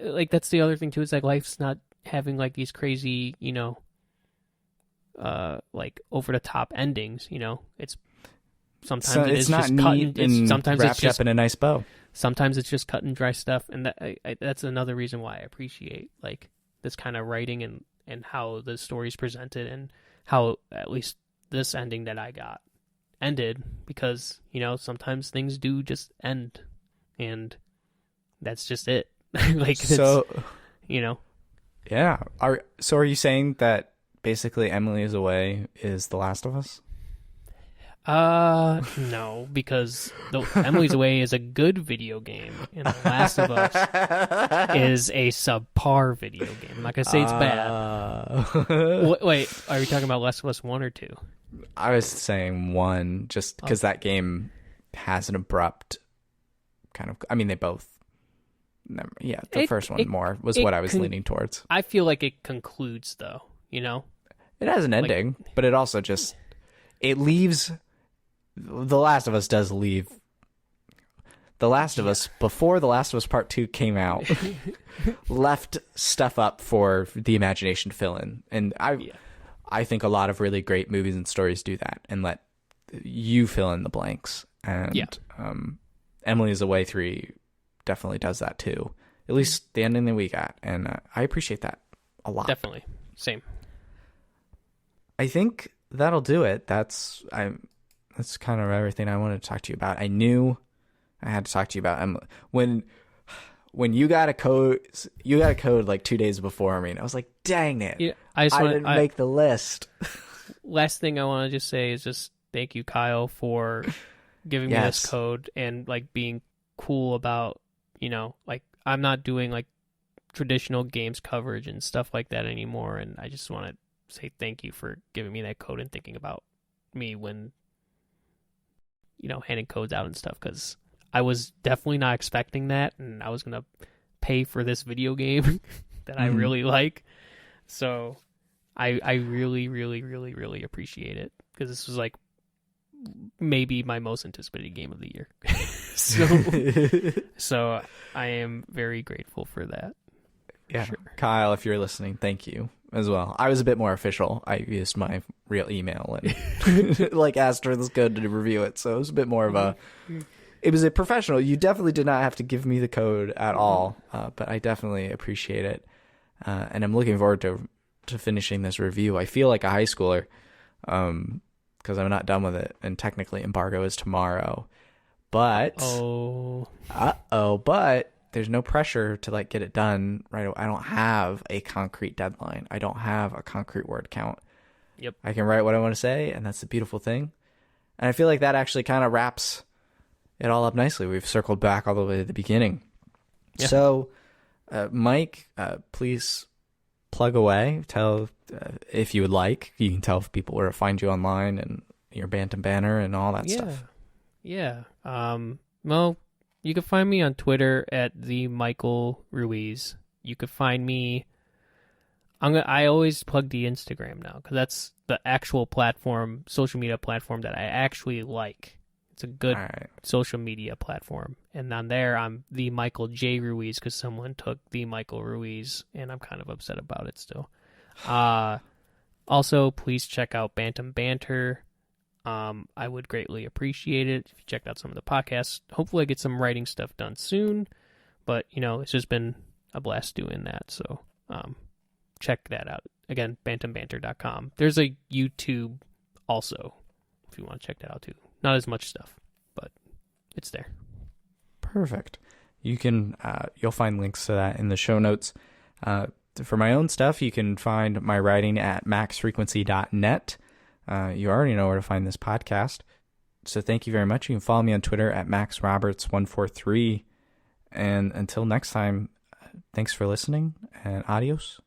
Like, that's the other thing, too. It's, like, life's not having, like, these crazy, you know... like over the top endings, you know. It's sometimes it's not neat and sometimes wrapped it's just up in a nice bow. Sometimes it's just cut and dry stuff, and that's another reason why I appreciate like this kind of writing and how the story's presented and how at least this ending that I got ended, because you know sometimes things do just end, and that's just it. Like so, you know. Yeah. Are you saying that? Basically, Emily is Away is The Last of Us? No, because Emily's Away is a good video game, and The Last of Us is a subpar video game. I'm not going to say it's bad. Wait, are you talking about Last of Us 1 or 2? I was saying 1, just because that game has an abrupt kind of... I mean, they both... Yeah, the first one more was what I was leaning towards. I feel like it concludes, though, you know? It has an ending, but it also just... It leaves... The Last of Us does leave... The Last of Us, before The Last of Us Part 2 came out, left stuff up for the imagination to fill in. And I think a lot of really great movies and stories do that and let you fill in the blanks. And Emily is Away 3 definitely does that too. At least the ending that we got. And I appreciate that a lot. Definitely. Same. I think that'll do it. That's kind of everything I wanted to talk to you about. I knew I had to talk to you about Emily. When you got a code like 2 days before me, and I was like, dang it. Yeah, I didn't make the list. Last thing I want to just say is just thank you, Kyle, for giving me this code and like being cool about you know, like I'm not doing like traditional games coverage and stuff like that anymore, and I just want to say thank you for giving me that code and thinking about me when, you know, handing codes out and stuff, because I was definitely not expecting that, and I was gonna pay for this video game that I really like. So I really, really, really, really appreciate it, because this was like maybe my most anticipated game of the year. So I am very grateful for that. Yeah, Sure. Kyle, if you're listening, thank you as well. I was a bit more official. I used my real email and like asked for this code to review it. So it was a bit more of a, it was a professional. You definitely did not have to give me the code at all, but I definitely appreciate it. And I'm looking forward to finishing this review. I feel like a high schooler because I'm not done with it. And technically embargo is tomorrow. But, but there's no pressure to like get it done right away. I don't have a concrete deadline. I don't have a concrete word count. Yep. I can write what I want to say, and that's the beautiful thing. And I feel like that actually kind of wraps it all up nicely. We've circled back all the way to the beginning. Yeah. So, Mike, please plug away. Tell if you would like. You can tell people where to find you online and your Bantam banner and all that stuff. Yeah. Well, you can find me on Twitter at the Micahel Ruiz. You could find me. I always plug the Instagram now, because that's the actual platform, social media platform that I actually like. It's a good social media platform, and on there I'm the Micahel J Ruiz, because someone took the Micahel Ruiz, and I'm kind of upset about it still. Also, please check out Bantam Banter. I would greatly appreciate it if you checked out some of the podcasts. Hopefully I get some writing stuff done soon, but you know, it's just been a blast doing that. So, check that out. Again, bantambanter.com. There's a YouTube also, if you want to check that out too. Not as much stuff, but it's there. Perfect. You can, you'll find links to that in the show notes. For my own stuff, you can find my writing at maxfrequency.net. You already know where to find this podcast. So thank you very much. You can follow me on Twitter at maxroberts143. And until next time, thanks for listening and adios.